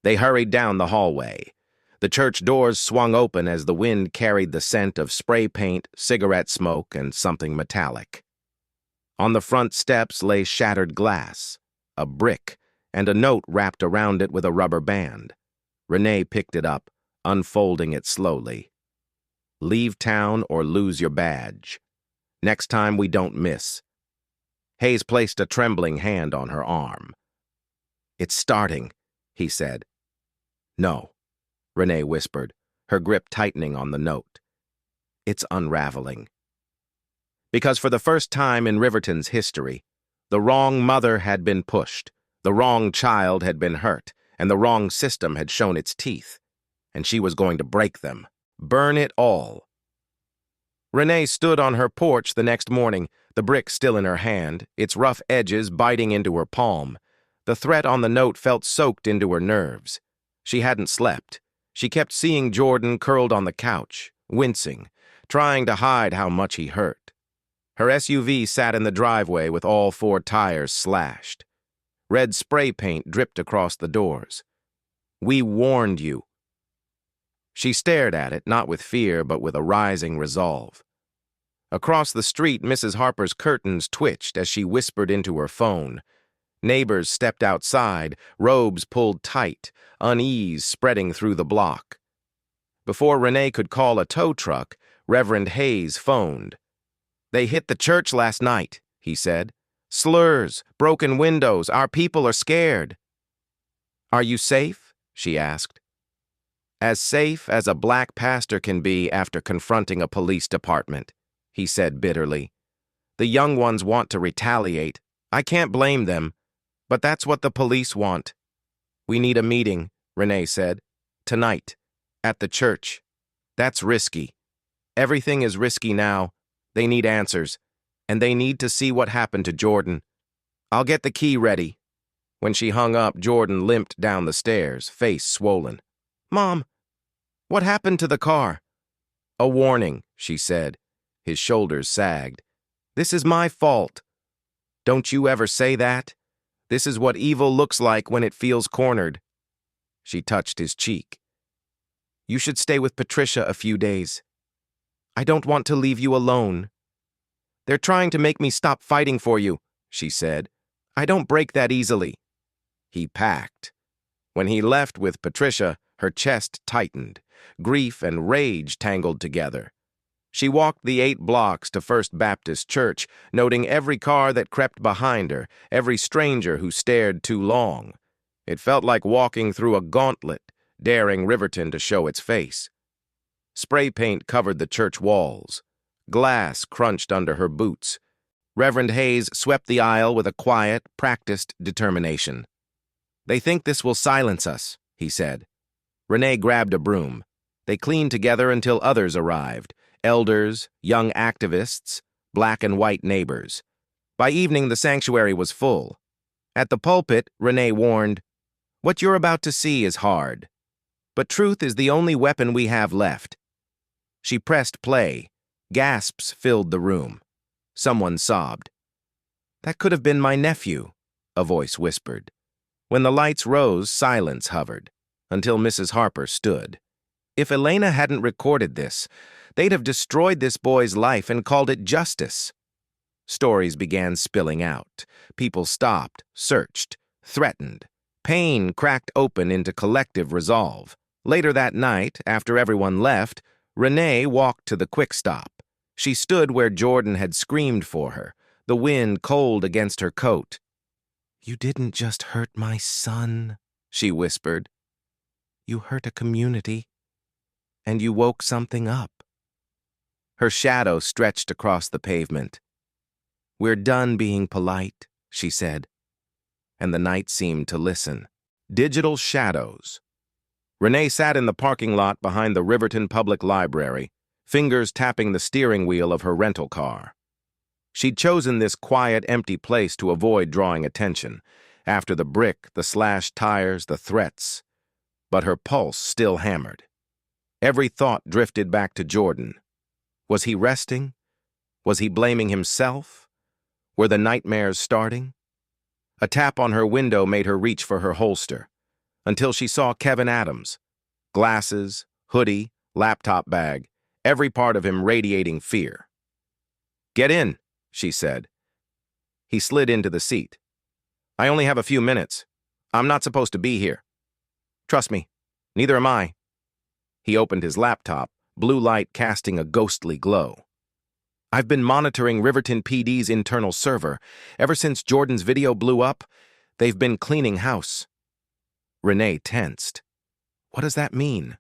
They hurried down the hallway. The church doors swung open as the wind carried the scent of spray paint, cigarette smoke, and something metallic. On the front steps lay shattered glass, a brick, and a note wrapped around it with a rubber band. Renee picked it up, unfolding it slowly. Leave town or lose your badge. Next time we don't miss. Hayes placed a trembling hand on her arm. It's starting, he said. No, Renee whispered, her grip tightening on the note. It's unraveling. Because for the first time in Riverton's history, the wrong mother had been pushed, the wrong child had been hurt, and the wrong system had shown its teeth, and she was going to break them. Burn it all. Renee stood on her porch the next morning, the brick still in her hand, its rough edges biting into her palm. The threat on the note felt soaked into her nerves. She hadn't slept. She kept seeing Jordan curled on the couch, wincing, trying to hide how much he hurt. Her SUV sat in the driveway with all 4 tires slashed. Red spray paint dripped across the doors. We warned you. She stared at it, not with fear, but with a rising resolve. Across the street, Mrs. Harper's curtains twitched as she whispered into her phone. Neighbors stepped outside, robes pulled tight, unease spreading through the block. Before Renee could call a tow truck, Reverend Hayes phoned. They hit the church last night, he said. Slurs, broken windows, our people are scared. Are you safe? She asked. As safe as a black pastor can be after confronting a police department, he said bitterly. The young ones want to retaliate. I can't blame them, but that's what the police want. We need a meeting, Renee said. Tonight, at the church. That's risky. Everything is risky now. They need answers, and they need to see what happened to Jordan. I'll get the key ready. When she hung up, Jordan limped down the stairs, face swollen. Mom, what happened to the car? A warning, she said. His shoulders sagged. This is my fault. Don't you ever say that? This is what evil looks like when it feels cornered. She touched his cheek. You should stay with Patricia a few days. I don't want to leave you alone. They're trying to make me stop fighting for you, she said. I don't break that easily. He packed. When he left with Patricia, her chest tightened. Grief and rage tangled together. She walked the 8 blocks to First Baptist Church, noting every car that crept behind her, every stranger who stared too long. It felt like walking through a gauntlet, daring Riverton to show its face. Spray paint covered the church walls. Glass crunched under her boots. Reverend Hayes swept the aisle with a quiet, practiced determination. "They think this will silence us," he said. Renee grabbed a broom. They cleaned together until others arrived, elders, young activists, black and white neighbors. By evening, the sanctuary was full. At the pulpit, Renee warned, "What you're about to see is hard. But truth is the only weapon we have left." She pressed play. Gasps filled the room. Someone sobbed. "That could have been my nephew," a voice whispered. When the lights rose, silence hovered, until Mrs. Harper stood. If Elena hadn't recorded this, they'd have destroyed this boy's life and called it justice. Stories began spilling out. People stopped, searched, threatened. Pain cracked open into collective resolve. Later that night, after everyone left, Renee walked to the quick stop. She stood where Jordan had screamed for her, the wind cold against her coat. "You didn't just hurt my son," she whispered. "You hurt a community, and you woke something up." Her shadow stretched across the pavement. "We're done being polite," she said, and the night seemed to listen. Digital shadows. Renee sat in the parking lot behind the Riverton Public Library, fingers tapping the steering wheel of her rental car. She'd chosen this quiet, empty place to avoid drawing attention, after the brick, the slashed tires, the threats. But her pulse still hammered. Every thought drifted back to Jordan. Was he resting? Was he blaming himself? Were the nightmares starting? A tap on her window made her reach for her holster, until she saw Kevin Adams. Glasses, hoodie, laptop bag, every part of him radiating fear. "Get in," she said. He slid into the seat. "I only have a few minutes. I'm not supposed to be here. Trust me, neither am I." He opened his laptop, blue light casting a ghostly glow. "I've been monitoring Riverton PD's internal server. Ever since Jordan's video blew up, they've been cleaning house." Renee tensed. What does that mean?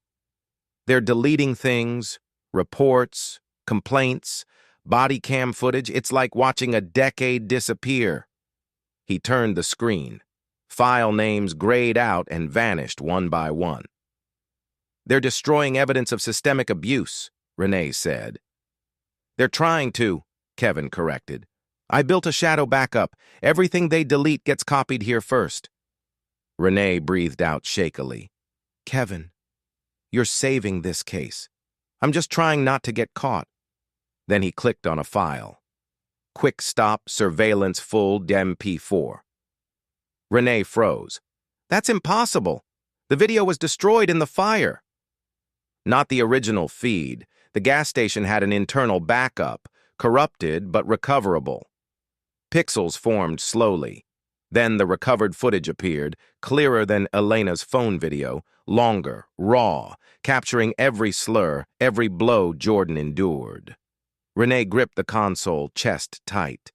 They're deleting things, reports, complaints, body cam footage. It's like watching a decade disappear. He turned the screen. File names grayed out and vanished one by one. "They're destroying evidence of systemic abuse," Renee said. "They're trying to," Kevin corrected. "I built a shadow backup. Everything they delete gets copied here first." Renee breathed out shakily. "Kevin, you're saving this case. I'm just trying not to get caught." Then he clicked on a file. Quick stop surveillance full MP4. Renee froze. "That's impossible. The video was destroyed in the fire." Not the original feed. The gas station had an internal backup, corrupted but recoverable. Pixels formed slowly. Then the recovered footage appeared, clearer than Elena's phone video, longer, raw, capturing every slur, every blow Jordan endured. Renee gripped the console, chest tight.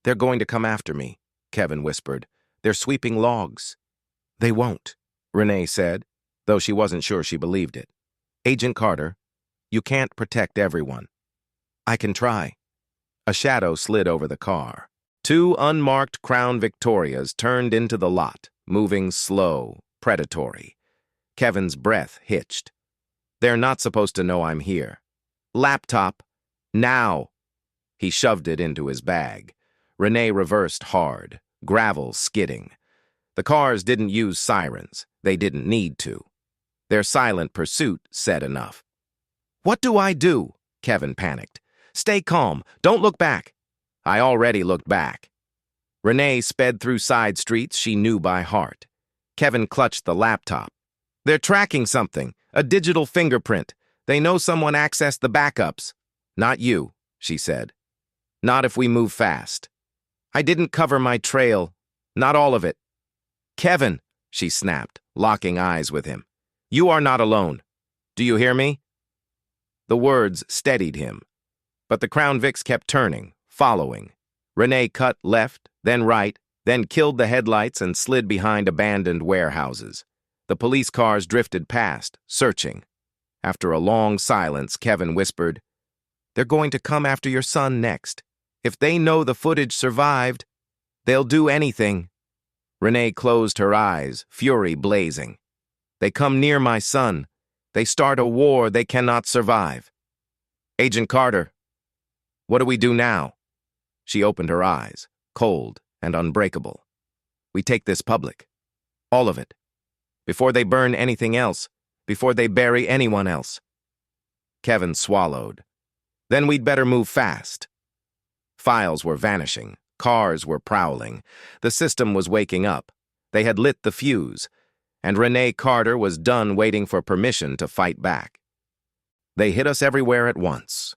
"They're going to come after me," Kevin whispered. "They're sweeping logs." "They won't," Renee said, though she wasn't sure she believed it. "Agent Carter, you can't protect everyone." "I can try." A shadow slid over the car. Two unmarked Crown Victorias turned into the lot, moving slow, predatory. Kevin's breath hitched. "They're not supposed to know I'm here." "Laptop. Now." He shoved it into his bag. Renee reversed hard, gravel skidding. The cars didn't use sirens. They didn't need to. Their silent pursuit said enough. "What do I do?" Kevin panicked. "Stay calm. Don't look back." "I already looked back." Renee sped through side streets she knew by heart. Kevin clutched the laptop. "They're tracking something, a digital fingerprint. They know someone accessed the backups." "Not you," she said. "Not if we move fast." "I didn't cover my trail. Not all of it." "Kevin," she snapped, locking eyes with him. "You are not alone. Do you hear me?" The words steadied him. But the Crown Vics kept turning, following. Renee cut left, then right, then killed the headlights and slid behind abandoned warehouses. The police cars drifted past, searching. After a long silence, Kevin whispered, "They're going to come after your son next." If they know the footage survived, they'll do anything. Renee closed her eyes, fury blazing. They come near my son. They start a war they cannot survive. Agent Carter, what do we do now? She opened her eyes, cold and unbreakable. We take this public. All of it. Before they burn anything else. Before they bury anyone else. Kevin swallowed. Then we'd better move fast. Files were vanishing. Cars were prowling. The system was waking up. They had lit the fuse. And Renee Carter was done waiting for permission to fight back. They hit us everywhere at once.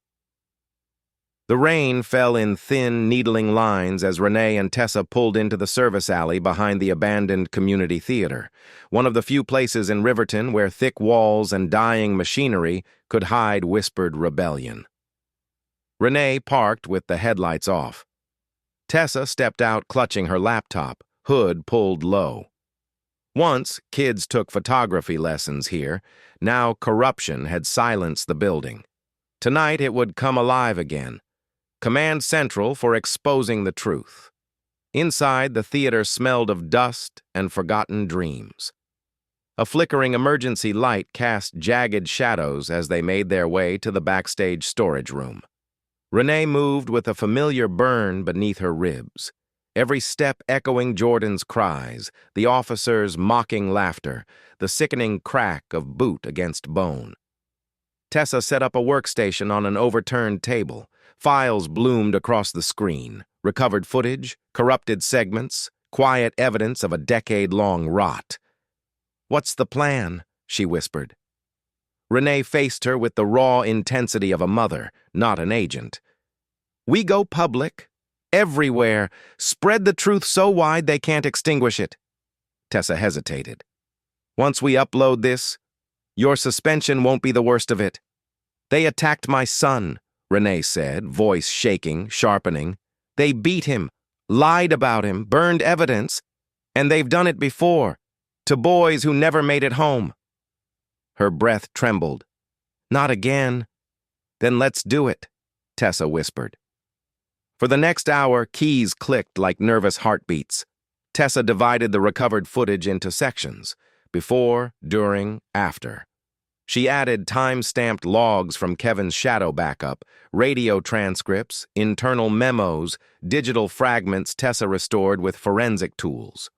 The rain fell in thin, needling lines as Renee and Tessa pulled into the service alley behind the abandoned community theater, one of the few places in Riverton where thick walls and dying machinery could hide whispered rebellion. Renee parked with the headlights off. Tessa stepped out clutching her laptop, hood pulled low. Once, kids took photography lessons here. Now corruption had silenced the building. Tonight it would come alive again. Command Central for exposing the truth. Inside, the theater smelled of dust and forgotten dreams. A flickering emergency light cast jagged shadows as they made their way to the backstage storage room. Renee moved with a familiar burn beneath her ribs. Every step echoing Jordan's cries, the officer's mocking laughter, the sickening crack of boot against bone. Tessa set up a workstation on an overturned table. Files bloomed across the screen, recovered footage, corrupted segments, quiet evidence of a decade-long rot. "What's the plan?" she whispered. Renee faced her with the raw intensity of a mother, not an agent. "We go public. Everywhere. Spread the truth so wide they can't extinguish it." Tessa hesitated. "Once we upload this, your suspension won't be the worst of it." "They attacked my son," Renee said, voice shaking, sharpening. "They beat him, lied about him, burned evidence, and they've done it before, to boys who never made it home." Her breath trembled. "Not again." "Then let's do it," Tessa whispered. For the next hour, keys clicked like nervous heartbeats. Tessa divided the recovered footage into sections, before, during, after. She added time-stamped logs from Kevin's shadow backup, radio transcripts, internal memos, digital fragments Tessa restored with forensic tools.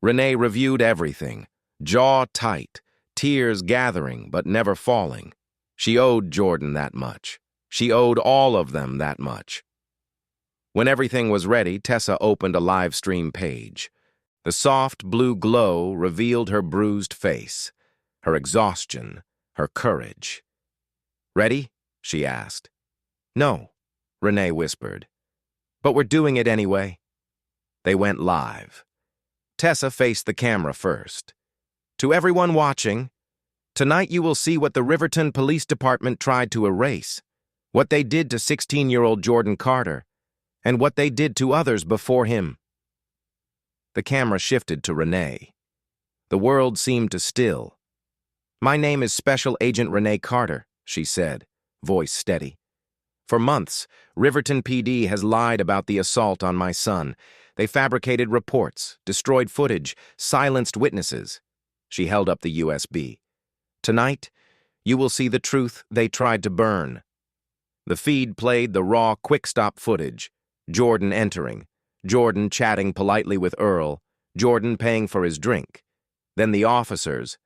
Renee reviewed everything, jaw tight, tears gathering but never falling. She owed Jordan that much. She owed all of them that much. When everything was ready, Tessa opened a live stream page. The soft blue glow revealed her bruised face, her exhaustion, her courage. "Ready?" she asked. "No," Renee whispered. "But we're doing it anyway." They went live. Tessa faced the camera first. "To everyone watching, tonight you will see what the Riverton Police Department tried to erase, what they did to 16-year-old Jordan Carter, and what they did to others before him." The camera shifted to Renee. The world seemed to still. "My name is Special Agent Renee Carter," she said, voice steady. "For months, Riverton PD has lied about the assault on my son. They fabricated reports, destroyed footage, silenced witnesses." She held up the USB. "Tonight, you will see the truth they tried to burn." The feed played the raw quick-stop footage. Jordan entering, Jordan chatting politely with Earl, Jordan paying for his drink. Then the officers,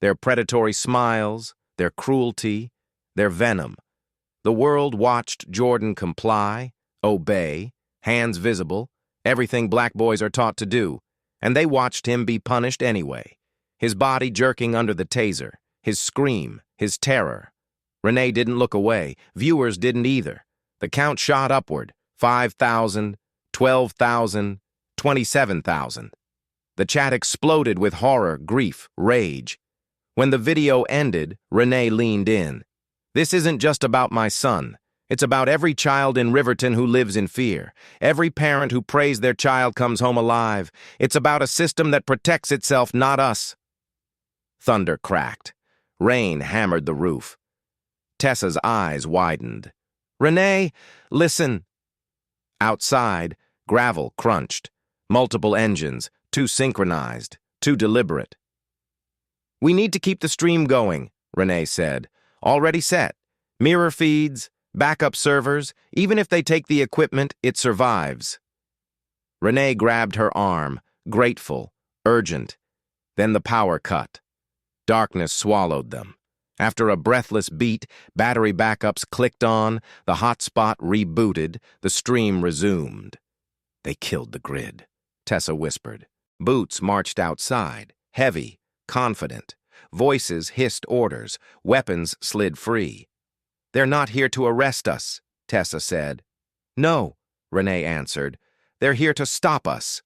their predatory smiles, their cruelty, their venom. The world watched Jordan comply, obey, hands visible, everything black boys are taught to do, and they watched him be punished anyway, his body jerking under the taser, his scream, his terror. Renee didn't look away, viewers didn't either. The count shot upward. 5,000, 12,000, 27,000. The chat exploded with horror, grief, rage. When the video ended, Renee leaned in. "This isn't just about my son. It's about every child in Riverton who lives in fear. Every parent who prays their child comes home alive. It's about a system that protects itself, not us." Thunder cracked. Rain hammered the roof. Tessa's eyes widened. "Renee, listen." Outside, gravel crunched. Multiple engines, too synchronized, too deliberate. "We need to keep the stream going," Renee said. "Already set. Mirror feeds, backup servers, even if they take the equipment, it survives." Renee grabbed her arm, grateful, urgent. Then the power cut. Darkness swallowed them. After a breathless beat, battery backups clicked on, the hotspot rebooted, the stream resumed. "They killed the grid," Tessa whispered. Boots marched outside, heavy, confident. Voices hissed orders, weapons slid free. "They're not here to arrest us," Tessa said. "No," Renee answered. "They're here to stop us."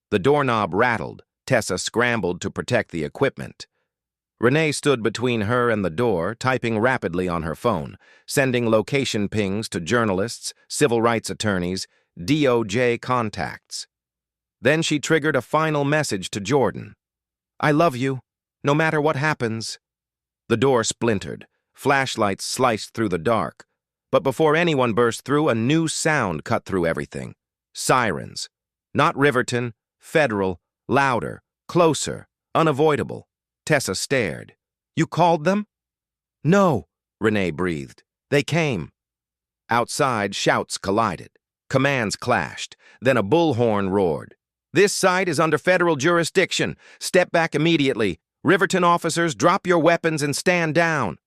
The doorknob rattled. Tessa scrambled to protect the equipment. Renee stood between her and the door, typing rapidly on her phone, sending location pings to journalists, civil rights attorneys, DOJ contacts. Then she triggered a final message to Jordan. "I love you, no matter what happens." The door splintered. Flashlights sliced through the dark. But before anyone burst through, a new sound cut through everything. Sirens. Not Riverton, federal, louder, closer, unavoidable. Tessa stared. "You called them?" "No," Renee breathed. "They came." Outside, shouts collided. Commands clashed. Then a bullhorn roared. "This site is under federal jurisdiction. Step back immediately. Riverton officers, drop your weapons and stand down."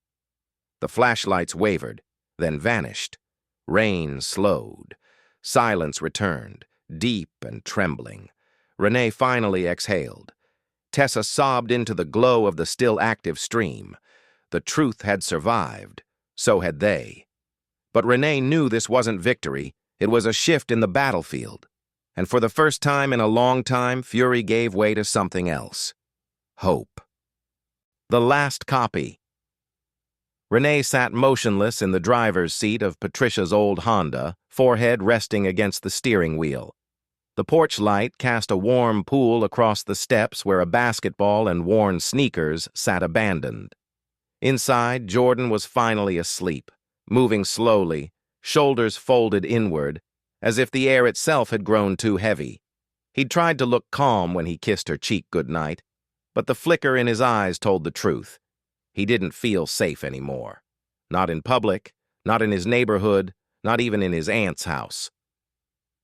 The flashlights wavered, then vanished. Rain slowed. Silence returned, deep and trembling. Renee finally exhaled. Tessa sobbed into the glow of the still active stream. The truth had survived. So had they. But Renee knew this wasn't victory. It was a shift in the battlefield. And for the first time in a long time, fury gave way to something else. Hope. The last copy. Renee sat motionless in the driver's seat of Patricia's old Honda, forehead resting against the steering wheel. The porch light cast a warm pool across the steps where a basketball and worn sneakers sat abandoned. Inside, Jordan was finally asleep, moving slowly, shoulders folded inward, as if the air itself had grown too heavy. He'd tried to look calm when he kissed her cheek goodnight, but the flicker in his eyes told the truth. He didn't feel safe anymore. Not in public, not in his neighborhood, not even in his aunt's house.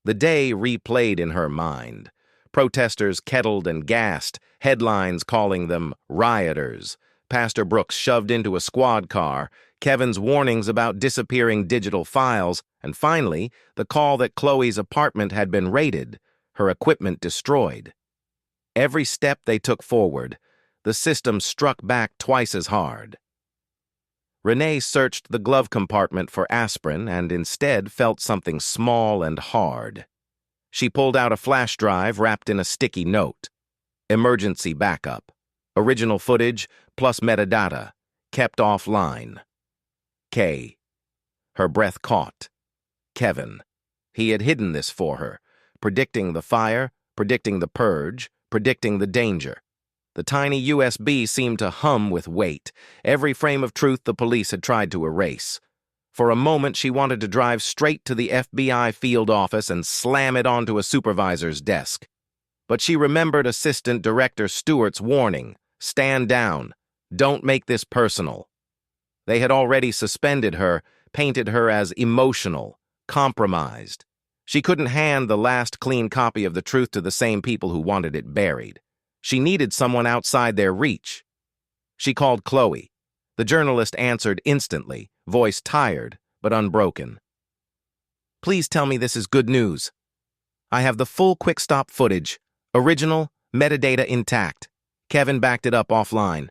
The day replayed in her mind. Protesters kettled and gassed, headlines calling them rioters. Pastor Brooks shoved into a squad car, Kevin's warnings about disappearing digital files, and finally, the call that Chloe's apartment had been raided, her equipment destroyed. Every step they took forward, the system struck back twice as hard. Renee searched the glove compartment for aspirin and instead felt something small and hard. She pulled out a flash drive wrapped in a sticky note. Emergency backup. Original footage plus metadata. Kept offline. K. Her breath caught. Kevin. He had hidden this for her, predicting the fire, predicting the purge, predicting the danger. The tiny USB seemed to hum with weight, every frame of truth the police had tried to erase. For a moment, she wanted to drive straight to the FBI field office and slam it onto a supervisor's desk. But she remembered Assistant Director Stewart's warning, "Stand down. Don't make this personal." They had already suspended her, painted her as emotional, compromised. She couldn't hand the last clean copy of the truth to the same people who wanted it buried. She needed someone outside their reach. She called Chloe. The journalist answered instantly, voice tired but unbroken. "Please tell me this is good news. I have the full quick-stop footage, original, metadata intact." Kevin backed it up offline.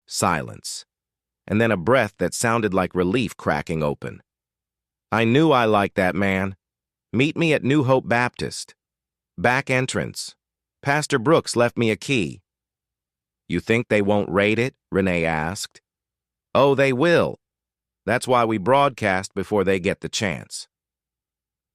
Silence. And then a breath that sounded like relief cracking open. "I knew I liked that man. Meet me at New Hope Baptist. Back entrance. Pastor Brooks left me a key." "You think they won't raid it?" Renee asked. "Oh, they will. That's why we broadcast before they get the chance."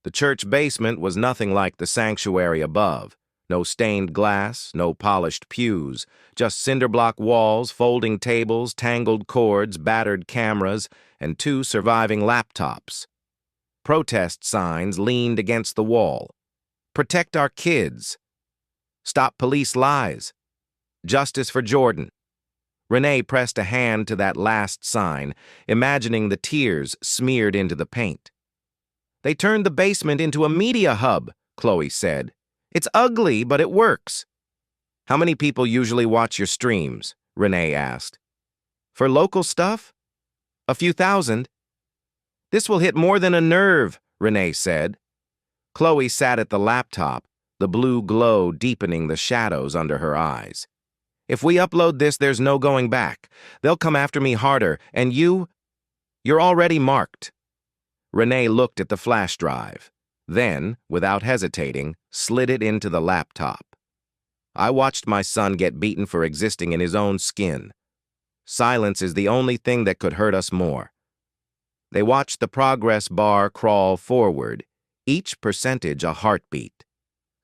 The church basement was nothing like the sanctuary above. No stained glass, no polished pews, just cinder-block walls, folding tables, tangled cords, battered cameras, and 2 surviving laptops. Protest signs leaned against the wall. Protect our kids. Stop police lies. Justice for Jordan. Renee pressed a hand to that last sign, imagining the tears smeared into the paint. They turned the basement into a media hub, Chloe said. It's ugly, but it works. How many people usually watch your streams? Renee asked. For local stuff? A few thousand. This will hit more than a nerve, Renee said. Chloe sat at the laptop, the blue glow deepening the shadows under her eyes. If we upload this, there's no going back. They'll come after me harder, and you're already marked. Renee looked at the flash drive, then, without hesitating, slid it into the laptop. I watched my son get beaten for existing in his own skin. Silence is the only thing that could hurt us more. They watched the progress bar crawl forward, each percentage a heartbeat.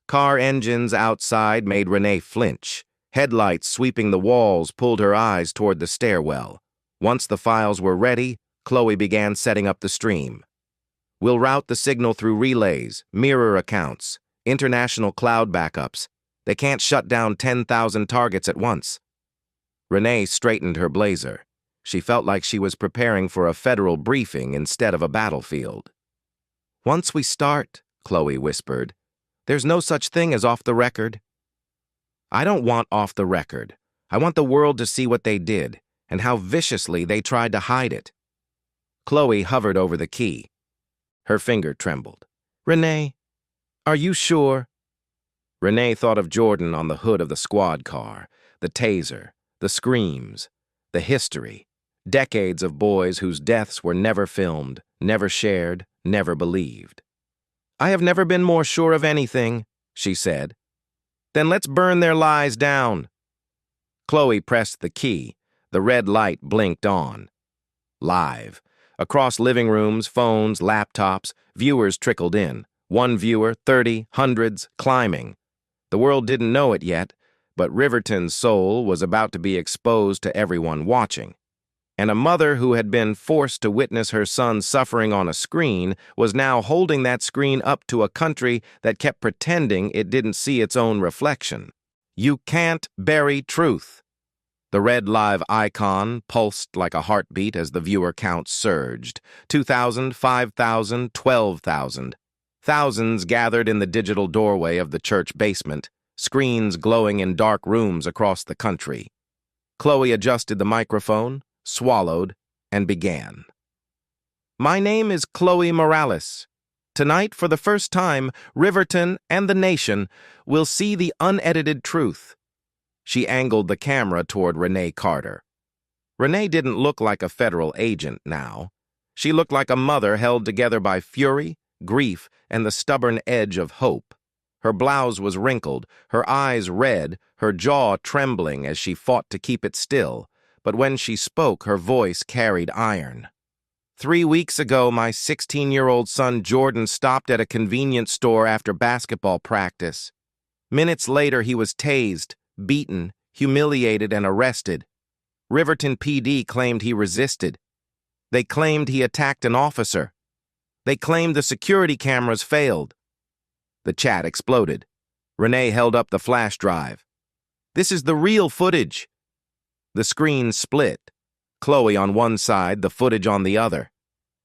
Car engines outside made Renee flinch. Headlights sweeping the walls pulled her eyes toward the stairwell. Once the files were ready, Chloe began setting up the stream. We'll route the signal through relays, mirror accounts, international cloud backups. They can't shut down 10,000 targets at once. Renee straightened her blazer. She felt like she was preparing for a federal briefing instead of a battlefield. Once we start, Chloe whispered, there's no such thing as off the record. I don't want off the record. I want the world to see what they did and how viciously they tried to hide it. Chloe hovered over the key. Her finger trembled. Renee, are you sure? Renee thought of Jordan on the hood of the squad car, the taser, the screams, the history, decades of boys whose deaths were never filmed, never shared, never believed. I have never been more sure of anything, she said. Then let's burn their lies down. Chloe pressed the key. The red light blinked on. Live. Across living rooms, phones, laptops, viewers trickled in. One viewer, 30, hundreds, climbing. The world didn't know it yet, but Riverton's soul was about to be exposed to everyone watching. And a mother who had been forced to witness her son suffering on a screen was now holding that screen up to a country that kept pretending it didn't see its own reflection. You can't bury truth. The red live icon pulsed like a heartbeat as the viewer count surged. 2,000, 5,000, 12,000. Thousands gathered in the digital doorway of the church basement, screens glowing in dark rooms across the country. Chloe adjusted the microphone, swallowed, and began. My name is Chloe Morales. Tonight, for the first time, Riverton and the nation will see the unedited truth. She angled the camera toward Renee Carter. Renee didn't look like a federal agent now. She looked like a mother held together by fury, grief, and the stubborn edge of hope. Her blouse was wrinkled, her eyes red, her jaw trembling as she fought to keep it still. But when she spoke, her voice carried iron. 3 weeks ago, my 16-year-old son Jordan stopped at a convenience store after basketball practice. Minutes later, he was tased, beaten, humiliated, and arrested. Riverton PD claimed he resisted. They claimed he attacked an officer. They claimed the security cameras failed. The chat exploded. Renee held up the flash drive. This is the real footage. The screen split, Chloe on one side, the footage on the other,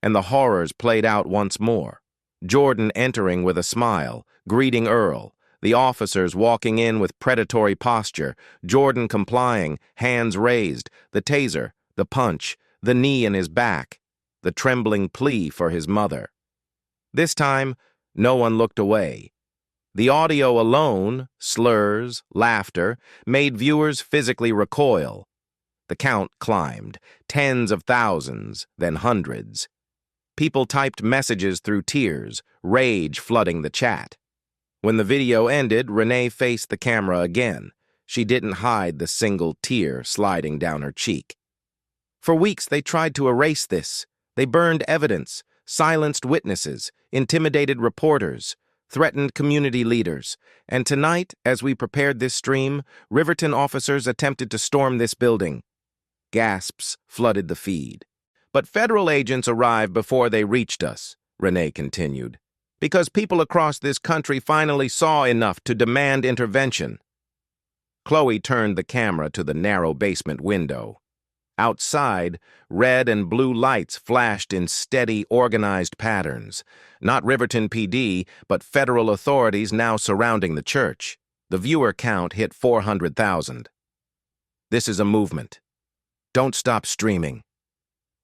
and the horrors played out once more. Jordan entering with a smile, greeting Earl, the officers walking in with predatory posture, Jordan complying, hands raised, the taser, the punch, the knee in his back, the trembling plea for his mother. This time, no one looked away. The audio alone, slurs, laughter, made viewers physically recoil. The count climbed, tens of thousands, then hundreds. People typed messages through tears, rage flooding the chat. When the video ended, Renee faced the camera again. She didn't hide the single tear sliding down her cheek. For weeks, they tried to erase this. They burned evidence, silenced witnesses, intimidated reporters, threatened community leaders. And tonight, as we prepared this stream, Riverton officers attempted to storm this building. Gasps flooded the feed. But federal agents arrived before they reached us. Renee continued, because people across this country finally saw enough to demand intervention. Chloe turned the camera to the narrow basement window. Outside, red and blue lights flashed in steady, organized patterns. Not Riverton PD, but federal authorities now surrounding the church. The viewer count hit 400,000. This is a movement. Don't stop streaming.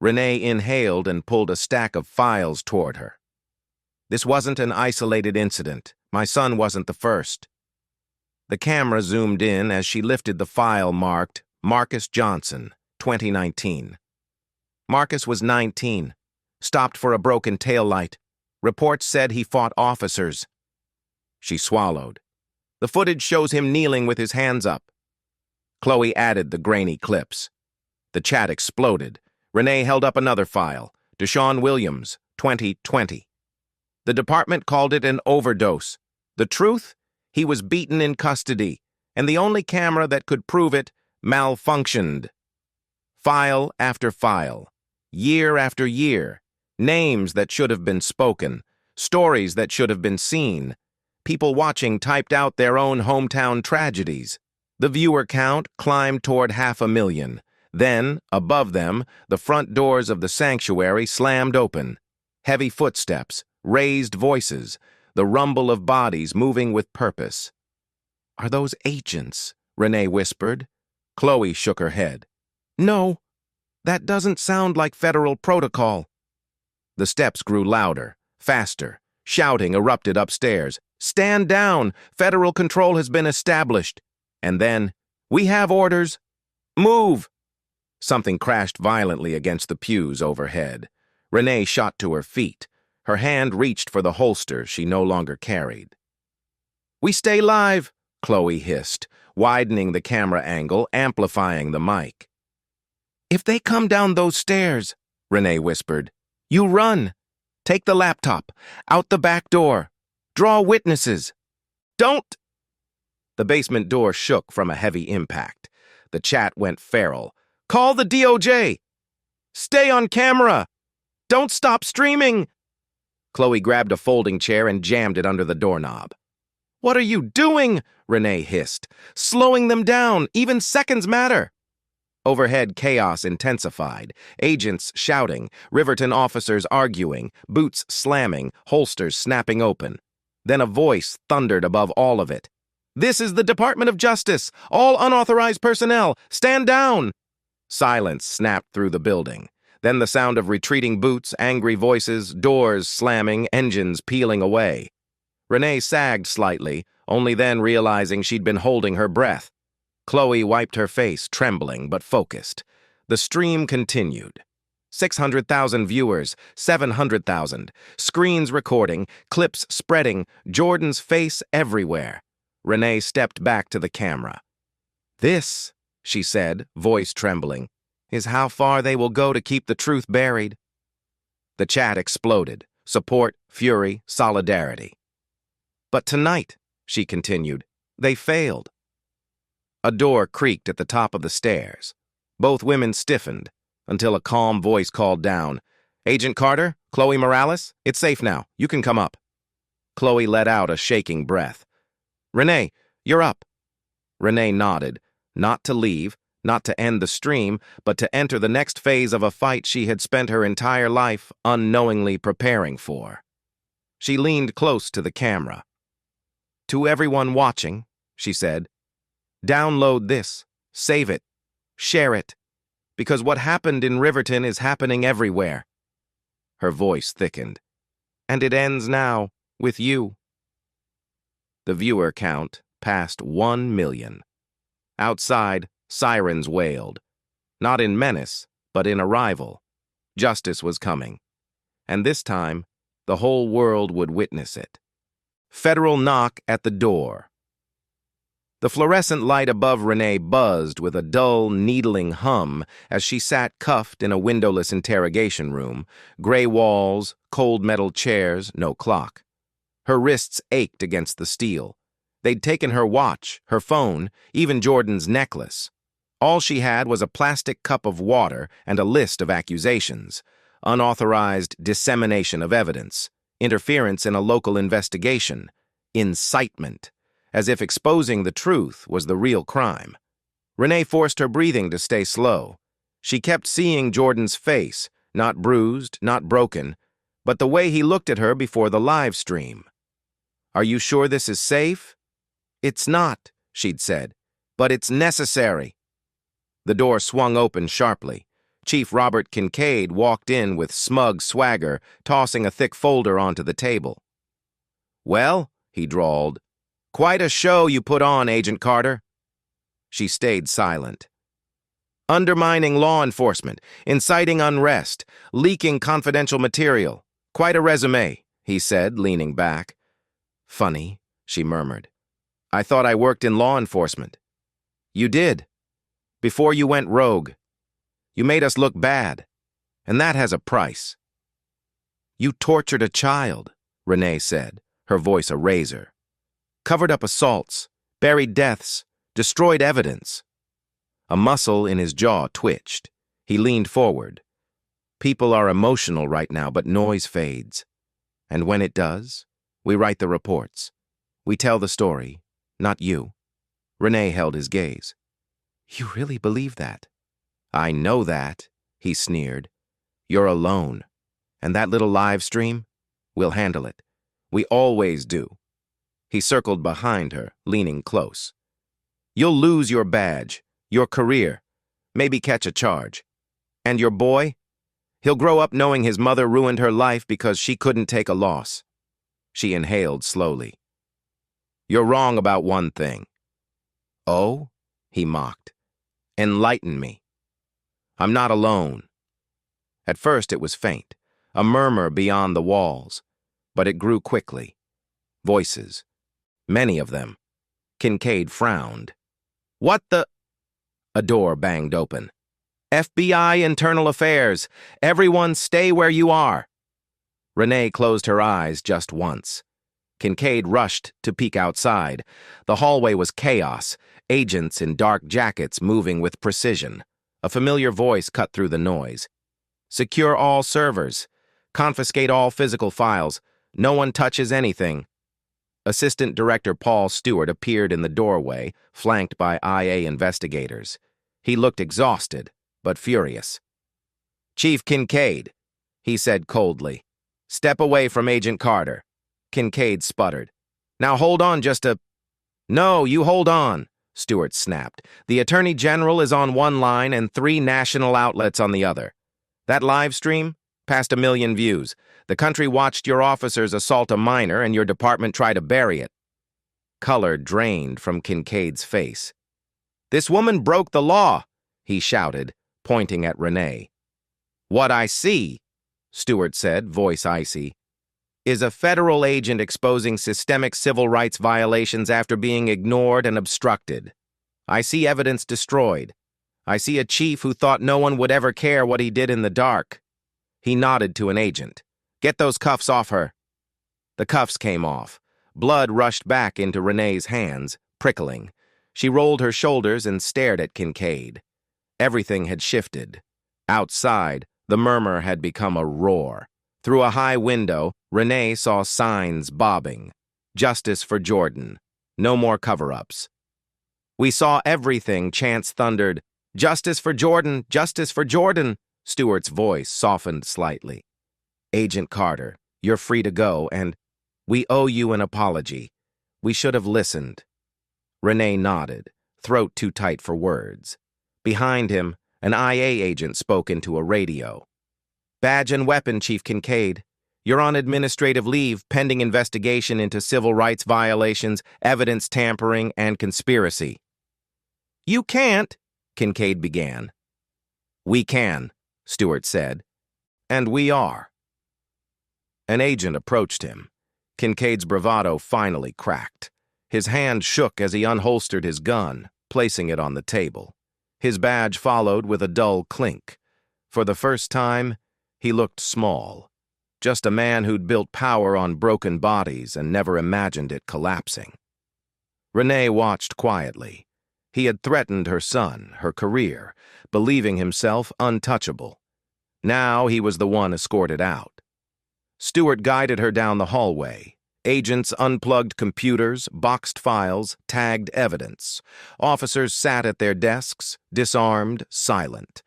Renee inhaled and pulled a stack of files toward her. This wasn't an isolated incident. My son wasn't the first. The camera zoomed in as she lifted the file marked Marcus Johnson, 2019. Marcus was 19, stopped for a broken taillight. Reports said he fought officers. She swallowed. The footage shows him kneeling with his hands up. Chloe added the grainy clips. The chat exploded. Renee held up another file, Deshaun Williams, 2020. The department called it an overdose. The truth? He was beaten in custody, and the only camera that could prove it malfunctioned. File after file, year after year, names that should have been spoken, stories that should have been seen. People watching typed out their own hometown tragedies. The viewer count climbed toward 500,000. Then, above them, the front doors of the sanctuary slammed open. Heavy footsteps, raised voices, the rumble of bodies moving with purpose. "Are those agents?" Renee whispered. Chloe shook her head. "No, that doesn't sound like federal protocol." The steps grew louder, faster. Shouting erupted upstairs. "Stand down! Federal control has been established." And then, "We have orders. Move!" Something crashed violently against the pews overhead. Renee shot to her feet. Her hand reached for the holster she no longer carried. "We stay live," Chloe hissed, widening the camera angle, amplifying the mic. "If they come down those stairs," Renee whispered, "you run. Take the laptop. Out the back door. Draw witnesses. Don't—" The basement door shook from a heavy impact. The chat went feral. "Call the DOJ! Stay on camera! Don't stop streaming!" Chloe grabbed a folding chair and jammed it under the doorknob. "What are you doing?" Renee hissed. "Slowing them down. Even seconds matter." Overhead, chaos intensified. Agents shouting, Riverton officers arguing, boots slamming, holsters snapping open. Then a voice thundered above all of it. "This is the Department of Justice! All unauthorized personnel, stand down!" Silence snapped through the building. Then the sound of retreating boots, angry voices, doors slamming, engines peeling away. Renee sagged slightly, only then realizing she'd been holding her breath. Chloe wiped her face, trembling but focused. The stream continued. 600,000 viewers, 700,000. Screens recording, clips spreading, Jordan's face everywhere. Renee stepped back to the camera. "This," she said, voice trembling, "is how far they will go to keep the truth buried." The chat exploded. Support, fury, solidarity. "But tonight," she continued, "they failed." A door creaked at the top of the stairs. Both women stiffened, until a calm voice called down, "Agent Carter, Chloe Morales, it's safe now. You can come up." Chloe let out a shaking breath. "Renee, you're up." Renee nodded, not to leave, not to end the stream, but to enter the next phase of a fight she had spent her entire life unknowingly preparing for. She leaned close to the camera. "To everyone watching," she said, "download this, save it, share it, because what happened in Riverton is happening everywhere." Her voice thickened. "And it ends now, with you." The viewer count passed 1 million. Outside, sirens wailed. Not in menace, but in arrival. Justice was coming. And this time, the whole world would witness it. Federal knock at the door. The fluorescent light above Renee buzzed with a dull, needling hum as she sat cuffed in a windowless interrogation room, gray walls, cold metal chairs, no clock. Her wrists ached against the steel. They'd taken her watch, her phone, even Jordan's necklace. All she had was a plastic cup of water and a list of accusations. unauthorized dissemination of evidence, interference in a local investigation, incitement, as if exposing the truth was the real crime. Renee forced her breathing to stay slow. She kept seeing Jordan's face, not bruised, not broken, but the way he looked at her before the live stream. "Are you sure this is safe?" "It's not," she'd said, "but it's necessary." The door swung open sharply. Chief Robert Kincaid walked in with smug swagger, tossing a thick folder onto the table. "Well," he drawled, "quite a show you put on, Agent Carter." She stayed silent. "Undermining law enforcement, inciting unrest, leaking confidential material. Quite a resume," he said, leaning back. "Funny," she murmured. "I thought I worked in law enforcement." "You did. Before you went rogue. You made us look bad, and that has a price." "You tortured a child," Renee said, her voice a razor. "Covered up assaults, buried deaths, destroyed evidence." A muscle in his jaw twitched. He leaned forward. "People are emotional right now, but noise fades. And when it does, we write the reports. We tell the story, not you." Renee held his gaze. "You really believe that?" "I know that," he sneered. "You're alone. And that little live stream? We'll handle it. We always do." He circled behind her, leaning close. "You'll lose your badge, your career, maybe catch a charge. And your boy? He'll grow up knowing his mother ruined her life because she couldn't take a loss." She inhaled slowly. "You're wrong about one thing." "Oh?" he mocked. "Enlighten me." "I'm not alone." At first it was faint, a murmur beyond the walls, but it grew quickly. Voices. Many of them. Kincaid frowned. "What the—" A door banged open. "FBI Internal Affairs. Everyone stay where you are." Renee closed her eyes just once. Kincaid rushed to peek outside. The hallway was chaos, agents in dark jackets moving with precision. A familiar voice cut through the noise. "Secure all servers. Confiscate all physical files. No one touches anything." Assistant Director Paul Stewart appeared in the doorway, flanked by IA investigators. He looked exhausted, but furious. "Chief Kincaid," he said coldly. "Step away from Agent Carter." Kincaid sputtered. "Now hold on just a—" "No, you hold on," Stewart snapped. "The Attorney General is on one line and 3 national outlets on the other. That live stream? Passed 1 million views. The country watched your officers assault a minor and your department try to bury it." Color drained from Kincaid's face. "This woman broke the law," he shouted, pointing at Renee. "What I see," Stewart said, voice icy, "is a federal agent exposing systemic civil rights violations after being ignored and obstructed. I see evidence destroyed. I see a chief who thought no one would ever care what he did in the dark." He nodded to an agent. "Get those cuffs off her." The cuffs came off. Blood rushed back into Renee's hands, prickling. She rolled her shoulders and stared at Kincaid. Everything had shifted. Outside, the murmur had become a roar. Through a high window, Renee saw signs bobbing. "Justice for Jordan. No more cover-ups." "We saw everything," Chance thundered. "Justice for Jordan! Justice for Jordan!" Stewart's voice softened slightly. "Agent Carter, you're free to go, and we owe you an apology. We should have listened." Renee nodded, throat too tight for words. Behind him, an IA agent spoke into a radio. "Badge and weapon, Chief Kincaid. You're on administrative leave pending investigation into civil rights violations, evidence tampering, and conspiracy." "You can't," Kincaid began. "We can," Stewart said. "And we are." An agent approached him. Kincaid's bravado finally cracked. His hand shook as he unholstered his gun, placing it on the table. His badge followed with a dull clink. For the first time, he looked small. Just a man who'd built power on broken bodies and never imagined it collapsing. Renee watched quietly. He had threatened her son, her career, believing himself untouchable. Now he was the one escorted out. Stewart guided her down the hallway. Agents unplugged computers, boxed files, tagged evidence. Officers sat at their desks, disarmed, silent.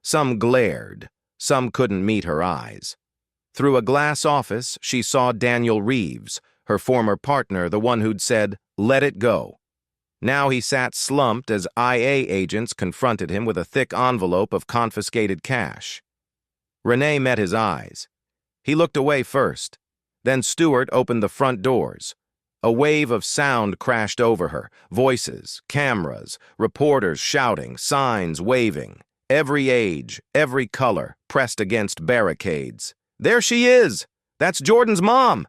Some glared. Some couldn't meet her eyes. Through a glass office, she saw Daniel Reeves, her former partner, the one who'd said, "Let it go." Now he sat slumped as IA agents confronted him with a thick envelope of confiscated cash. Renee met his eyes. He looked away first. Then Stewart opened the front doors. A wave of sound crashed over her. Voices, cameras, reporters shouting, signs waving. Every age, every color, pressed against barricades. "There she is! That's Jordan's mom!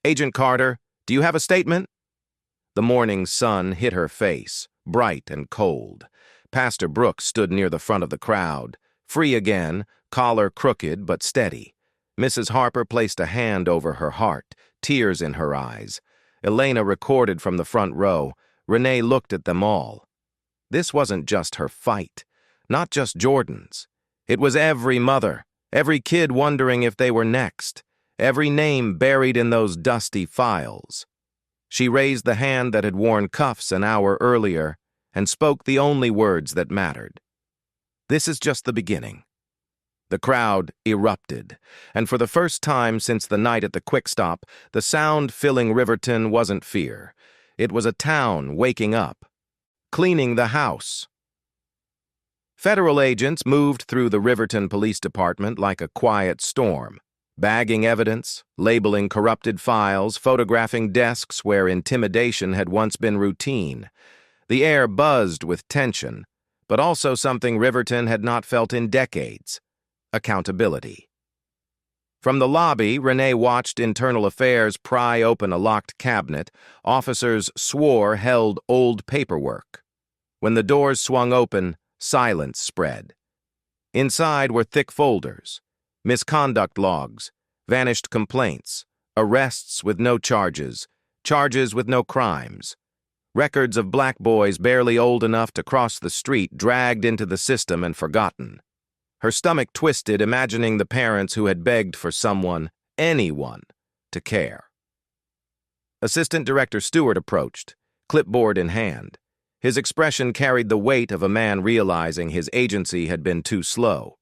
Agent Carter, do you have a statement?" The morning sun hit her face, bright and cold. Pastor Brooks stood near the front of the crowd, free again, collar crooked but steady. Mrs. Harper placed a hand over her heart, tears in her eyes. Elena recorded from the front row. Renee looked at them all. This wasn't just her fight, not just Jordan's. It was every mother, every kid wondering if they were next, every name buried in those dusty files. She raised the hand that had worn cuffs an hour earlier and spoke the only words that mattered. "This is just the beginning." The crowd erupted, and for the first time since the night at the Quick Stop, the sound filling Riverton wasn't fear. It was a town waking up, cleaning the house. Federal agents moved through the Riverton Police Department like a quiet storm, bagging evidence, labeling corrupted files, photographing desks where intimidation had once been routine. The air buzzed with tension, but also something Riverton had not felt in decades: accountability. From the lobby, Renee watched Internal Affairs pry open a locked cabinet officers swore held old paperwork. When the doors swung open, silence spread. Inside were thick folders, misconduct logs, vanished complaints, arrests with no charges, charges with no crimes, records of black boys barely old enough to cross the street dragged into the system and forgotten. Her stomach twisted, imagining the parents who had begged for someone, anyone, to care. Assistant Director Stewart approached, clipboard in hand. His expression carried the weight of a man realizing his agency had been too slow.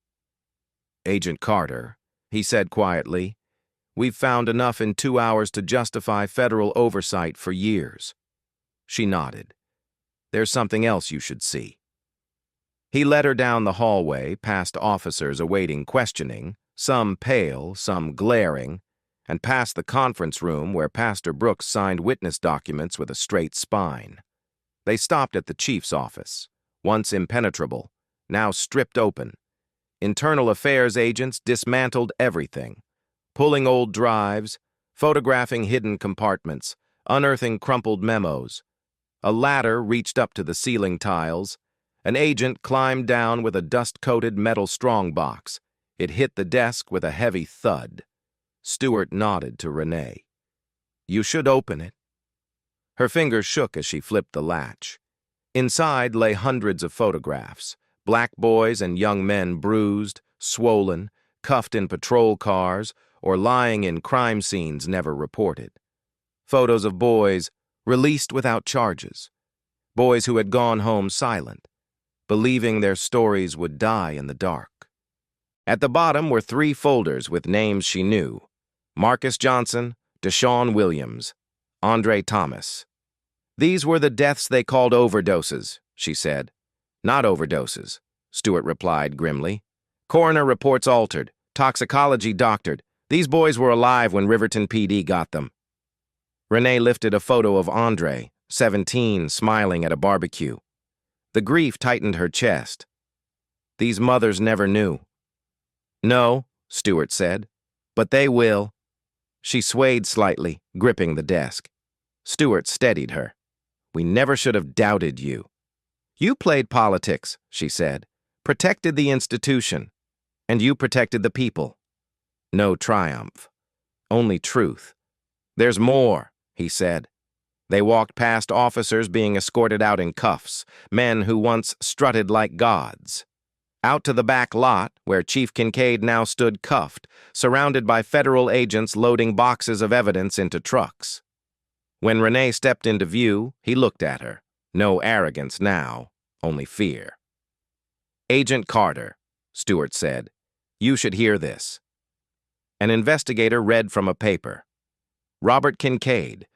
"Agent Carter," he said quietly, "we've found enough in 2 hours to justify federal oversight for years." She nodded. "There's something else you should see." He led her down the hallway, past officers awaiting questioning, some pale, some glaring, and past the conference room where Pastor Brooks signed witness documents with a straight spine. They stopped at the chief's office, once impenetrable, now stripped open. Internal Affairs agents dismantled everything, pulling old drives, photographing hidden compartments, unearthing crumpled memos. A ladder reached up to the ceiling tiles. An agent climbed down with a dust-coated metal strongbox. It hit the desk with a heavy thud. Stewart nodded to Renee. "You should open it." Her fingers shook as she flipped the latch. Inside lay hundreds of photographs, black boys and young men bruised, swollen, cuffed in patrol cars, or lying in crime scenes never reported. Photos of boys released without charges, boys who had gone home silent, believing their stories would die in the dark. At the bottom were 3 folders with names she knew: Marcus Johnson, Deshaun Williams, Andre Thomas. "These were the deaths they called overdoses," she said. "Not overdoses," Stewart replied grimly. "Coroner reports altered, toxicology doctored. These boys were alive when Riverton PD got them." Renee lifted a photo of Andre, 17, smiling at a barbecue. The grief tightened her chest. These mothers never knew. "No," Stewart said, "but they will." She swayed slightly, gripping the desk. Stewart steadied her. "We never should have doubted you." "You played politics," she said, "protected the institution, and you protected the people." No triumph, only truth. "There's more," he said. They walked past officers being escorted out in cuffs, men who once strutted like gods. Out to the back lot, where Chief Kincaid now stood cuffed, surrounded by federal agents loading boxes of evidence into trucks. When Renee stepped into view, he looked at her. No arrogance now, only fear. "Agent Carter," Stewart said, "you should hear this." An investigator read from a paper. "Robert Kincaid,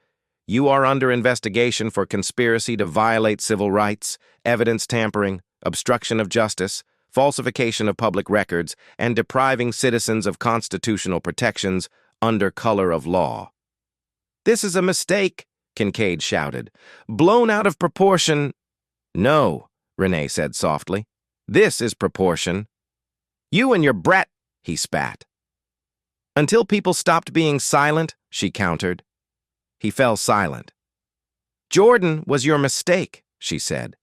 you are under investigation for conspiracy to violate civil rights, evidence tampering, obstruction of justice, falsification of public records, and depriving citizens of constitutional protections under color of law." "This is a mistake," Kincaid shouted. "Blown out of proportion." "No," Renee said softly. "This is proportion." "You and your brat," he spat. "Until people stopped being silent," she countered. He fell silent. "Jordan was your mistake," she said.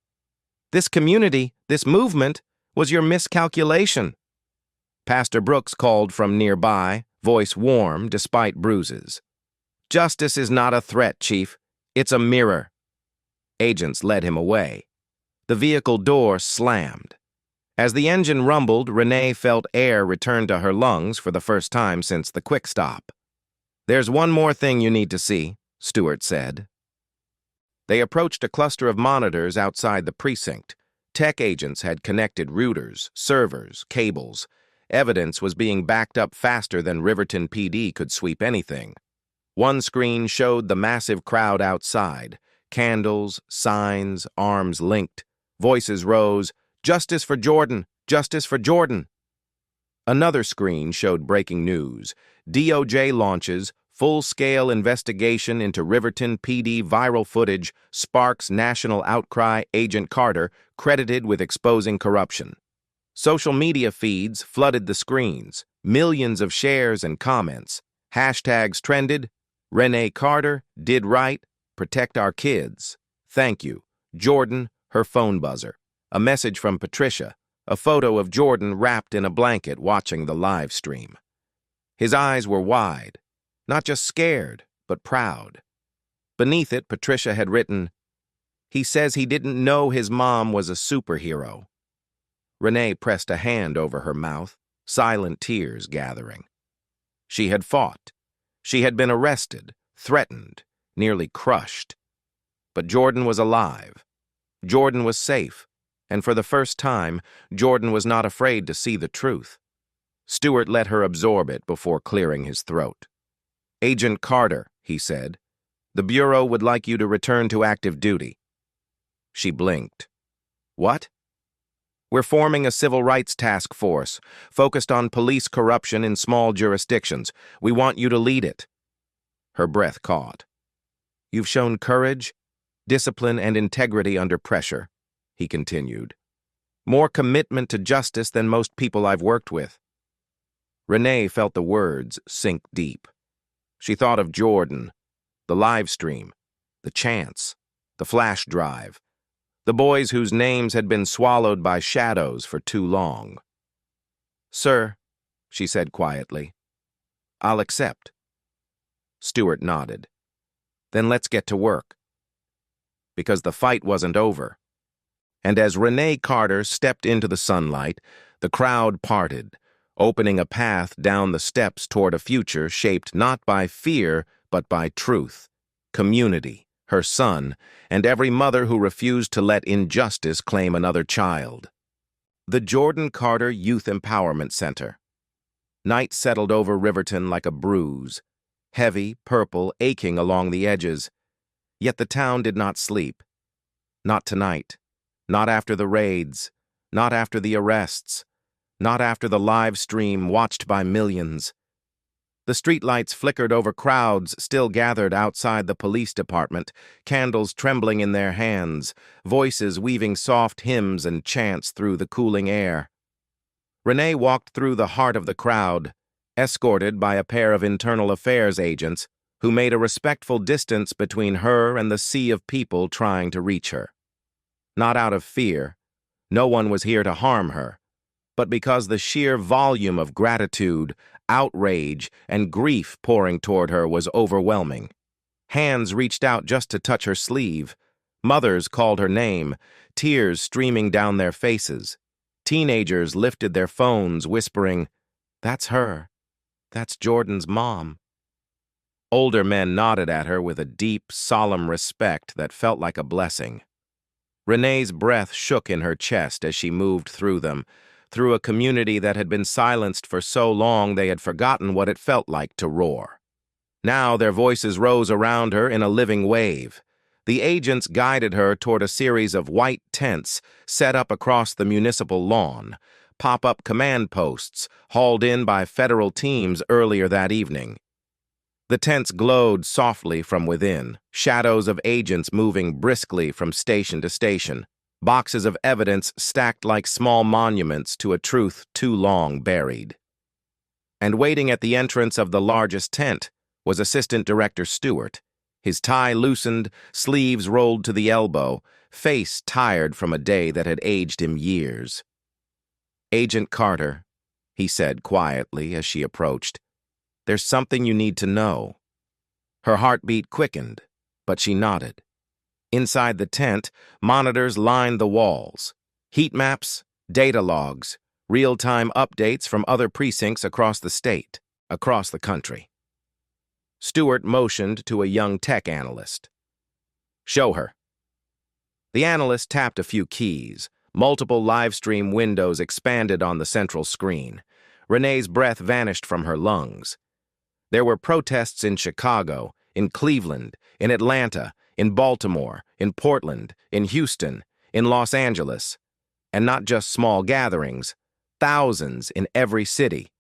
"This community, this movement, was your miscalculation." Pastor Brooks called from nearby, voice warm despite bruises. "Justice is not a threat, Chief. It's a mirror." Agents led him away. The vehicle door slammed. As the engine rumbled, Renee felt air return to her lungs for the first time since the quick stop. "There's one more thing you need to see," Stewart said. They approached a cluster of monitors outside the precinct. Tech agents had connected routers, servers, cables. Evidence was being backed up faster than Riverton PD could sweep anything. One screen showed the massive crowd outside. Candles, signs, arms linked. Voices rose, "Justice for Jordan! Justice for Jordan!" Another screen showed breaking news. DOJ launches, full-scale investigation into Riverton PD viral footage sparks national outcry. Agent Carter credited with exposing corruption. Social media feeds flooded the screens. Millions of shares and comments. Hashtags trended. "Renee Carter, did right, protect our kids. Thank you. Jordan," her phone buzzer. A message from Patricia, a photo of Jordan wrapped in a blanket watching the live stream. His eyes were wide, not just scared, but proud. Beneath it, Patricia had written, "He says he didn't know his mom was a superhero." Renee pressed a hand over her mouth, silent tears gathering. She had fought. She had been arrested, threatened, nearly crushed. But Jordan was alive. Jordan was safe. And for the first time, Jordan was not afraid to see the truth. Stewart let her absorb it before clearing his throat. "Agent Carter," he said, "the Bureau would like you to return to active duty." She blinked. "What?" "We're forming a civil rights task force, focused on police corruption in small jurisdictions. We want you to lead it." Her breath caught. "You've shown courage, discipline, and integrity under pressure," he continued. "More commitment to justice than most people I've worked with." Renee felt the words sink deep. She thought of Jordan, the live stream, the chance, the flash drive, the boys whose names had been swallowed by shadows for too long. "Sir," she said quietly, "I'll accept." Stewart nodded. "Then let's get to work." Because the fight wasn't over. And as Renee Carter stepped into the sunlight, the crowd parted, opening a path down the steps toward a future shaped not by fear, but by truth, community, her son, and every mother who refused to let injustice claim another child. The Jordan Carter Youth Empowerment Center. Night settled over Riverton like a bruise, heavy, purple, aching along the edges. Yet the town did not sleep. Not tonight. Not after the raids, not after the arrests, not after the live stream watched by millions. The streetlights flickered over crowds still gathered outside the police department, candles trembling in their hands, voices weaving soft hymns and chants through the cooling air. Renee walked through the heart of the crowd, escorted by a pair of internal affairs agents who made a respectful distance between her and the sea of people trying to reach her. Not out of fear, no one was here to harm her, but because the sheer volume of gratitude, outrage, and grief pouring toward her was overwhelming. Hands reached out just to touch her sleeve. Mothers called her name, tears streaming down their faces. Teenagers lifted their phones, whispering, "That's her. That's Jordan's mom." Older men nodded at her with a deep, solemn respect that felt like a blessing. Renee's breath shook in her chest as she moved through them, through a community that had been silenced for so long they had forgotten what it felt like to roar. Now their voices rose around her in a living wave. The agents guided her toward a series of white tents set up across the municipal lawn, pop-up command posts hauled in by federal teams earlier that evening. The tents glowed softly from within, shadows of agents moving briskly from station to station, boxes of evidence stacked like small monuments to a truth too long buried. And waiting at the entrance of the largest tent was Assistant Director Stewart, his tie loosened, sleeves rolled to the elbow, face tired from a day that had aged him years. "Agent Carter," he said quietly as she approached, "there's something you need to know." Her heartbeat quickened, but she nodded. Inside the tent, monitors lined the walls. Heat maps, data logs, real-time updates from other precincts across the state, across the country. Stewart motioned to a young tech analyst. "Show her." The analyst tapped a few keys. Multiple live-stream windows expanded on the central screen. Renee's breath vanished from her lungs. There were protests in Chicago, in Cleveland, in Atlanta, in Baltimore, in Portland, in Houston, in Los Angeles, and not just small gatherings, thousands in every city,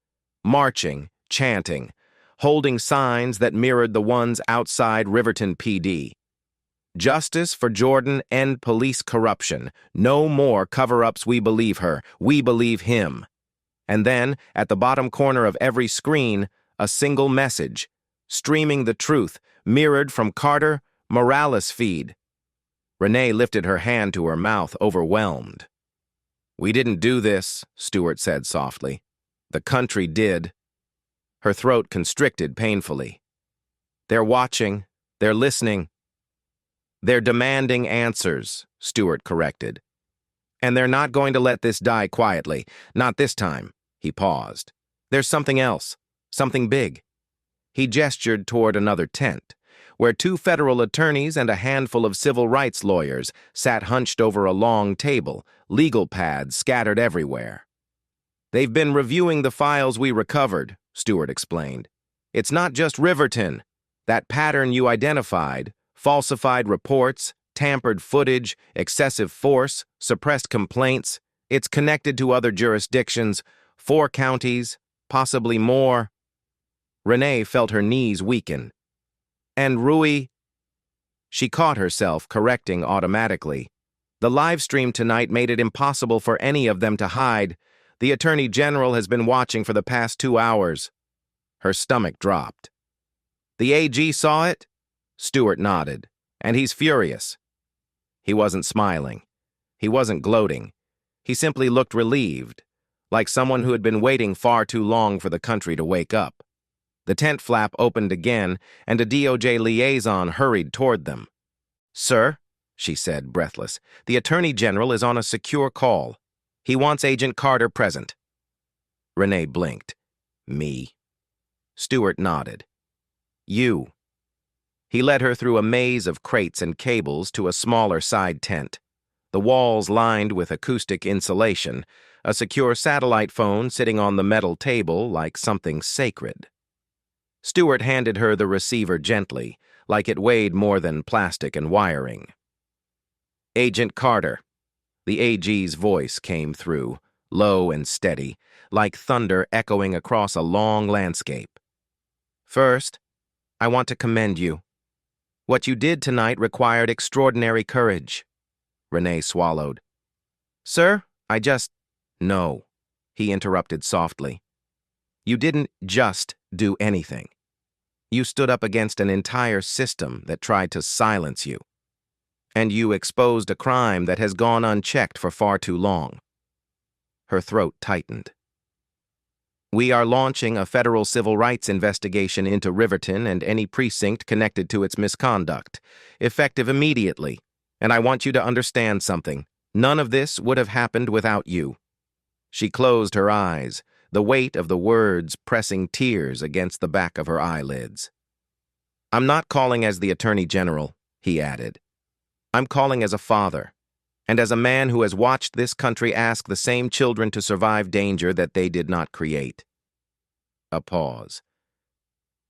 marching, chanting, holding signs that mirrored the ones outside Riverton PD. "Justice for Jordan, end police corruption. No more cover-ups, we believe her, we believe him." And then, at the bottom corner of every screen, a single message, streaming the truth, mirrored from Carter Morales' feed. Renee lifted her hand to her mouth, overwhelmed. "We didn't do this," Stewart said softly. "The country did." Her throat constricted painfully. "They're watching. They're listening. They're demanding answers," Stewart corrected. "And they're not going to let this die quietly. Not this time." He paused. "There's something else. Something big." He gestured toward another tent, where 2 federal attorneys and a handful of civil rights lawyers sat hunched over a long table, legal pads scattered everywhere. "They've been reviewing the files we recovered," Stewart explained. "It's not just Riverton. That pattern you identified, falsified reports, tampered footage, excessive force, suppressed complaints, it's connected to other jurisdictions, 4 counties, possibly more." Renee felt her knees weaken. "And Rui—" She caught herself, correcting automatically. "The live stream tonight made it impossible for any of them to hide. The Attorney General has been watching for the past 2 hours. Her stomach dropped. "The AG saw it?" Stewart nodded. "And he's furious." He wasn't smiling. He wasn't gloating. He simply looked relieved, like someone who had been waiting far too long for the country to wake up. The tent flap opened again, and a DOJ liaison hurried toward them. "Sir," she said, breathless, "the Attorney General is on a secure call. He wants Agent Carter present." Renee blinked. "Me?" Stewart nodded. "You." He led her through a maze of crates and cables to a smaller side tent, the walls lined with acoustic insulation, a secure satellite phone sitting on the metal table like something sacred. Stewart handed her the receiver gently, like it weighed more than plastic and wiring. "Agent Carter." The AG's voice came through, low and steady, like thunder echoing across a long landscape. "First, I want to commend you. What you did tonight required extraordinary courage." Renee swallowed. "Sir, No," he interrupted softly. "You didn't just do anything. You stood up against an entire system that tried to silence you. And you exposed a crime that has gone unchecked for far too long." Her throat tightened. "We are launching a federal civil rights investigation into Riverton and any precinct connected to its misconduct, effective immediately. And I want you to understand something. None of this would have happened without you. She closed her eyes, the weight of the words pressing tears against the back of her eyelids. "I'm not calling as the Attorney General," he added. "I'm calling as a father, and as a man who has watched this country ask the same children to survive danger that they did not create." A pause.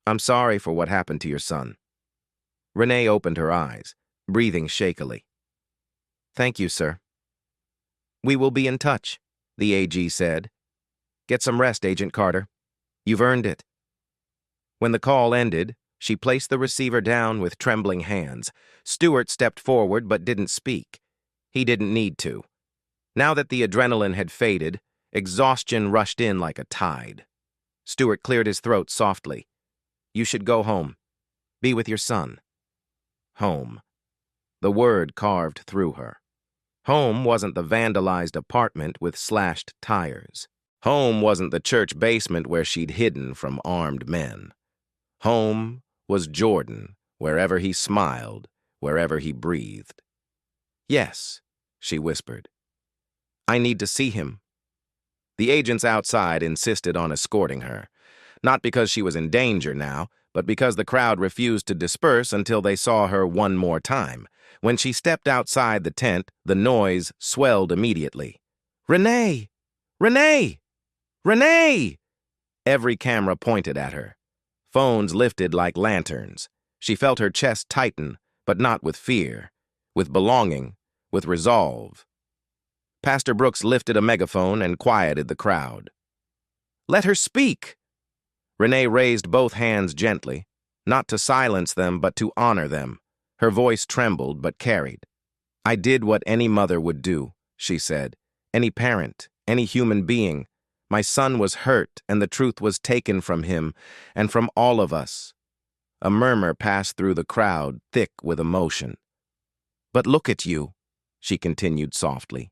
"I'm sorry for what happened to your son." Renee opened her eyes, breathing shakily. "Thank you, sir." "We will be in touch," the AG said. "Get some rest, Agent Carter. You've earned it." When the call ended, she placed the receiver down with trembling hands. Stewart stepped forward but didn't speak. He didn't need to. Now that the adrenaline had faded, exhaustion rushed in like a tide. Stewart cleared his throat softly. "You should go home. Be with your son." Home. The word carved through her. Home wasn't the vandalized apartment with slashed tires. Home wasn't the church basement where she'd hidden from armed men. Home was Jordan, wherever he smiled, wherever he breathed. "Yes," she whispered. "I need to see him." The agents outside insisted on escorting her, not because she was in danger now, but because the crowd refused to disperse until they saw her one more time. When she stepped outside the tent, the noise swelled immediately. "Renee! Renee! Renee!" Every camera pointed at her. Phones lifted like lanterns. She felt her chest tighten, but not with fear, with belonging, with resolve. Pastor Brooks lifted a megaphone and quieted the crowd. "Let her speak!" Renee raised both hands gently, not to silence them, but to honor them. Her voice trembled, but carried. "I did what any mother would do," she said. "Any parent, any human being. My son was hurt, and the truth was taken from him, and from all of us." A murmur passed through the crowd, thick with emotion. "But look at you," she continued softly.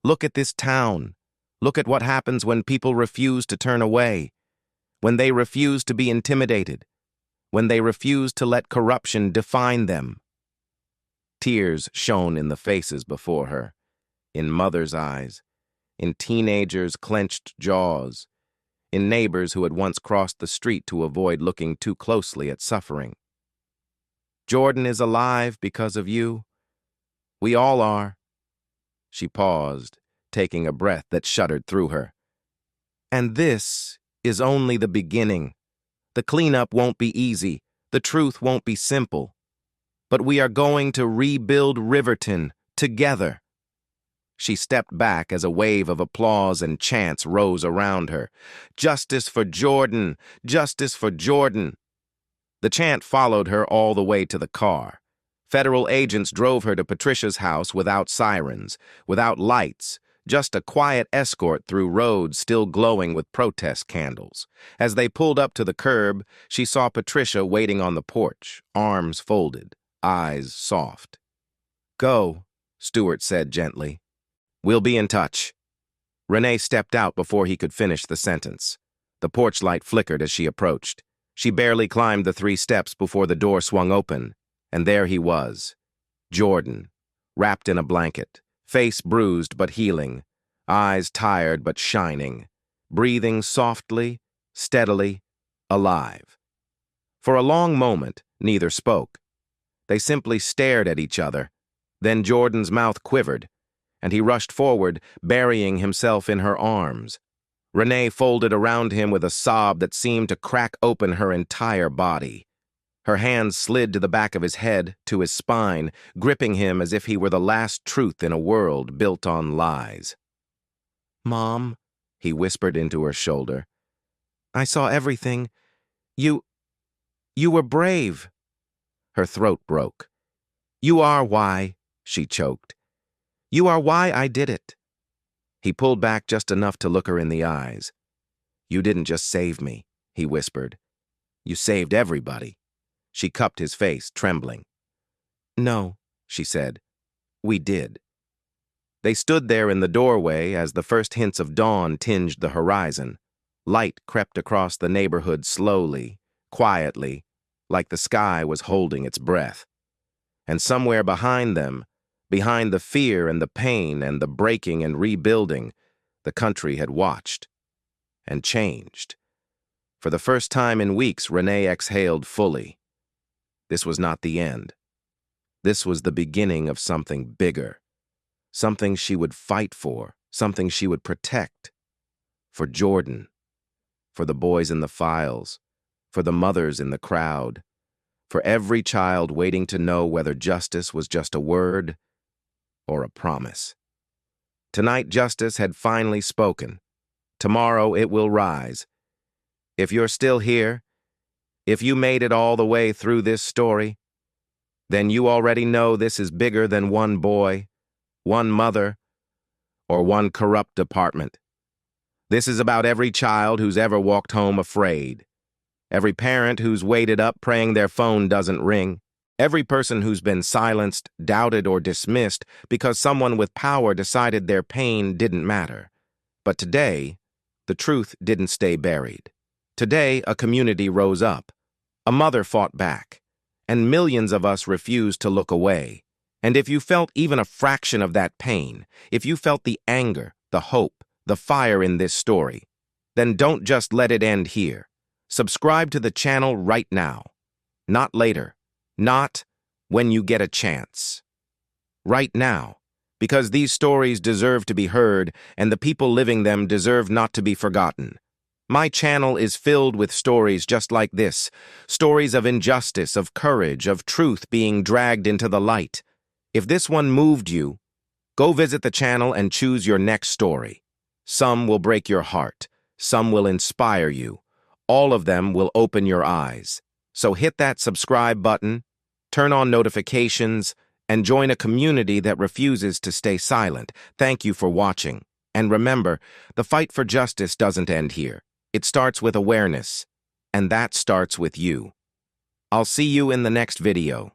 "Look at this town. Look at what happens when people refuse to turn away, when they refuse to be intimidated, when they refuse to let corruption define them." Tears shone in the faces before her, in mothers' eyes, in teenagers' clenched jaws, in neighbors who had once crossed the street to avoid looking too closely at suffering. "Jordan is alive because of you. We all are." She paused, taking a breath that shuddered through her. "And this is only the beginning. The cleanup won't be easy. The truth won't be simple. But we are going to rebuild Riverton together." She stepped back as a wave of applause and chants rose around her. "Justice for Jordan! Justice for Jordan!" The chant followed her all the way to the car. Federal agents drove her to Patricia's house without sirens, without lights, just a quiet escort through roads still glowing with protest candles. As they pulled up to the curb, she saw Patricia waiting on the porch, arms folded, eyes soft. "Go," Stewart said gently. "We'll be in touch." Renee stepped out before he could finish the sentence. The porch light flickered as she approached. She barely climbed the 3 steps before the door swung open, and there he was, Jordan, wrapped in a blanket, face bruised but healing, eyes tired but shining, breathing softly, steadily, alive. For a long moment, neither spoke. They simply stared at each other. Then Jordan's mouth quivered, and he rushed forward, burying himself in her arms. Renee folded around him with a sob that seemed to crack open her entire body. Her hands slid to the back of his head, to his spine, gripping him as if he were the last truth in a world built on lies. "Mom," he whispered into her shoulder. "I saw everything. You were brave." Her throat broke. "You are why," she choked. "You are why I did it." He pulled back just enough to look her in the eyes. "You didn't just save me," he whispered. "You saved everybody." She cupped his face, trembling. "No," she said. "We did." They stood there in the doorway as the first hints of dawn tinged the horizon. Light crept across the neighborhood slowly, quietly, like the sky was holding its breath. And somewhere behind them, behind the fear and the pain and the breaking and rebuilding, The country had watched and changed. For the first time in weeks, Renee exhaled fully. This was not the end. This was the beginning of something bigger, something she would fight for, something she would protect. For Jordan, for the boys in the files, for the mothers in the crowd, for every child waiting to know whether justice was just a word or a promise. Tonight, justice had finally spoken. Tomorrow, it will rise. If you're still here, if you made it all the way through this story, then you already know this is bigger than one boy, one mother, or one corrupt department. This is about every child who's ever walked home afraid, every parent who's waited up praying their phone doesn't ring, every person who's been silenced, doubted, or dismissed because someone with power decided their pain didn't matter. But today, the truth didn't stay buried. Today, a community rose up. A mother fought back. And millions of us refused to look away. And if you felt even a fraction of that pain, if you felt the anger, the hope, the fire in this story, then don't just let it end here. Subscribe to the channel right now. Not later. Not when you get a chance. Right now. Because these stories deserve to be heard, and the people living them deserve not to be forgotten. My channel is filled with stories just like this, stories of injustice, of courage, of truth being dragged into the light. If this one moved you, go visit the channel and choose your next story. Some will break your heart, some will inspire you, all of them will open your eyes. So hit that subscribe button, turn on notifications, and join a community that refuses to stay silent. Thank you for watching. And remember, the fight for justice doesn't end here. It starts with awareness, and that starts with you. I'll see you in the next video.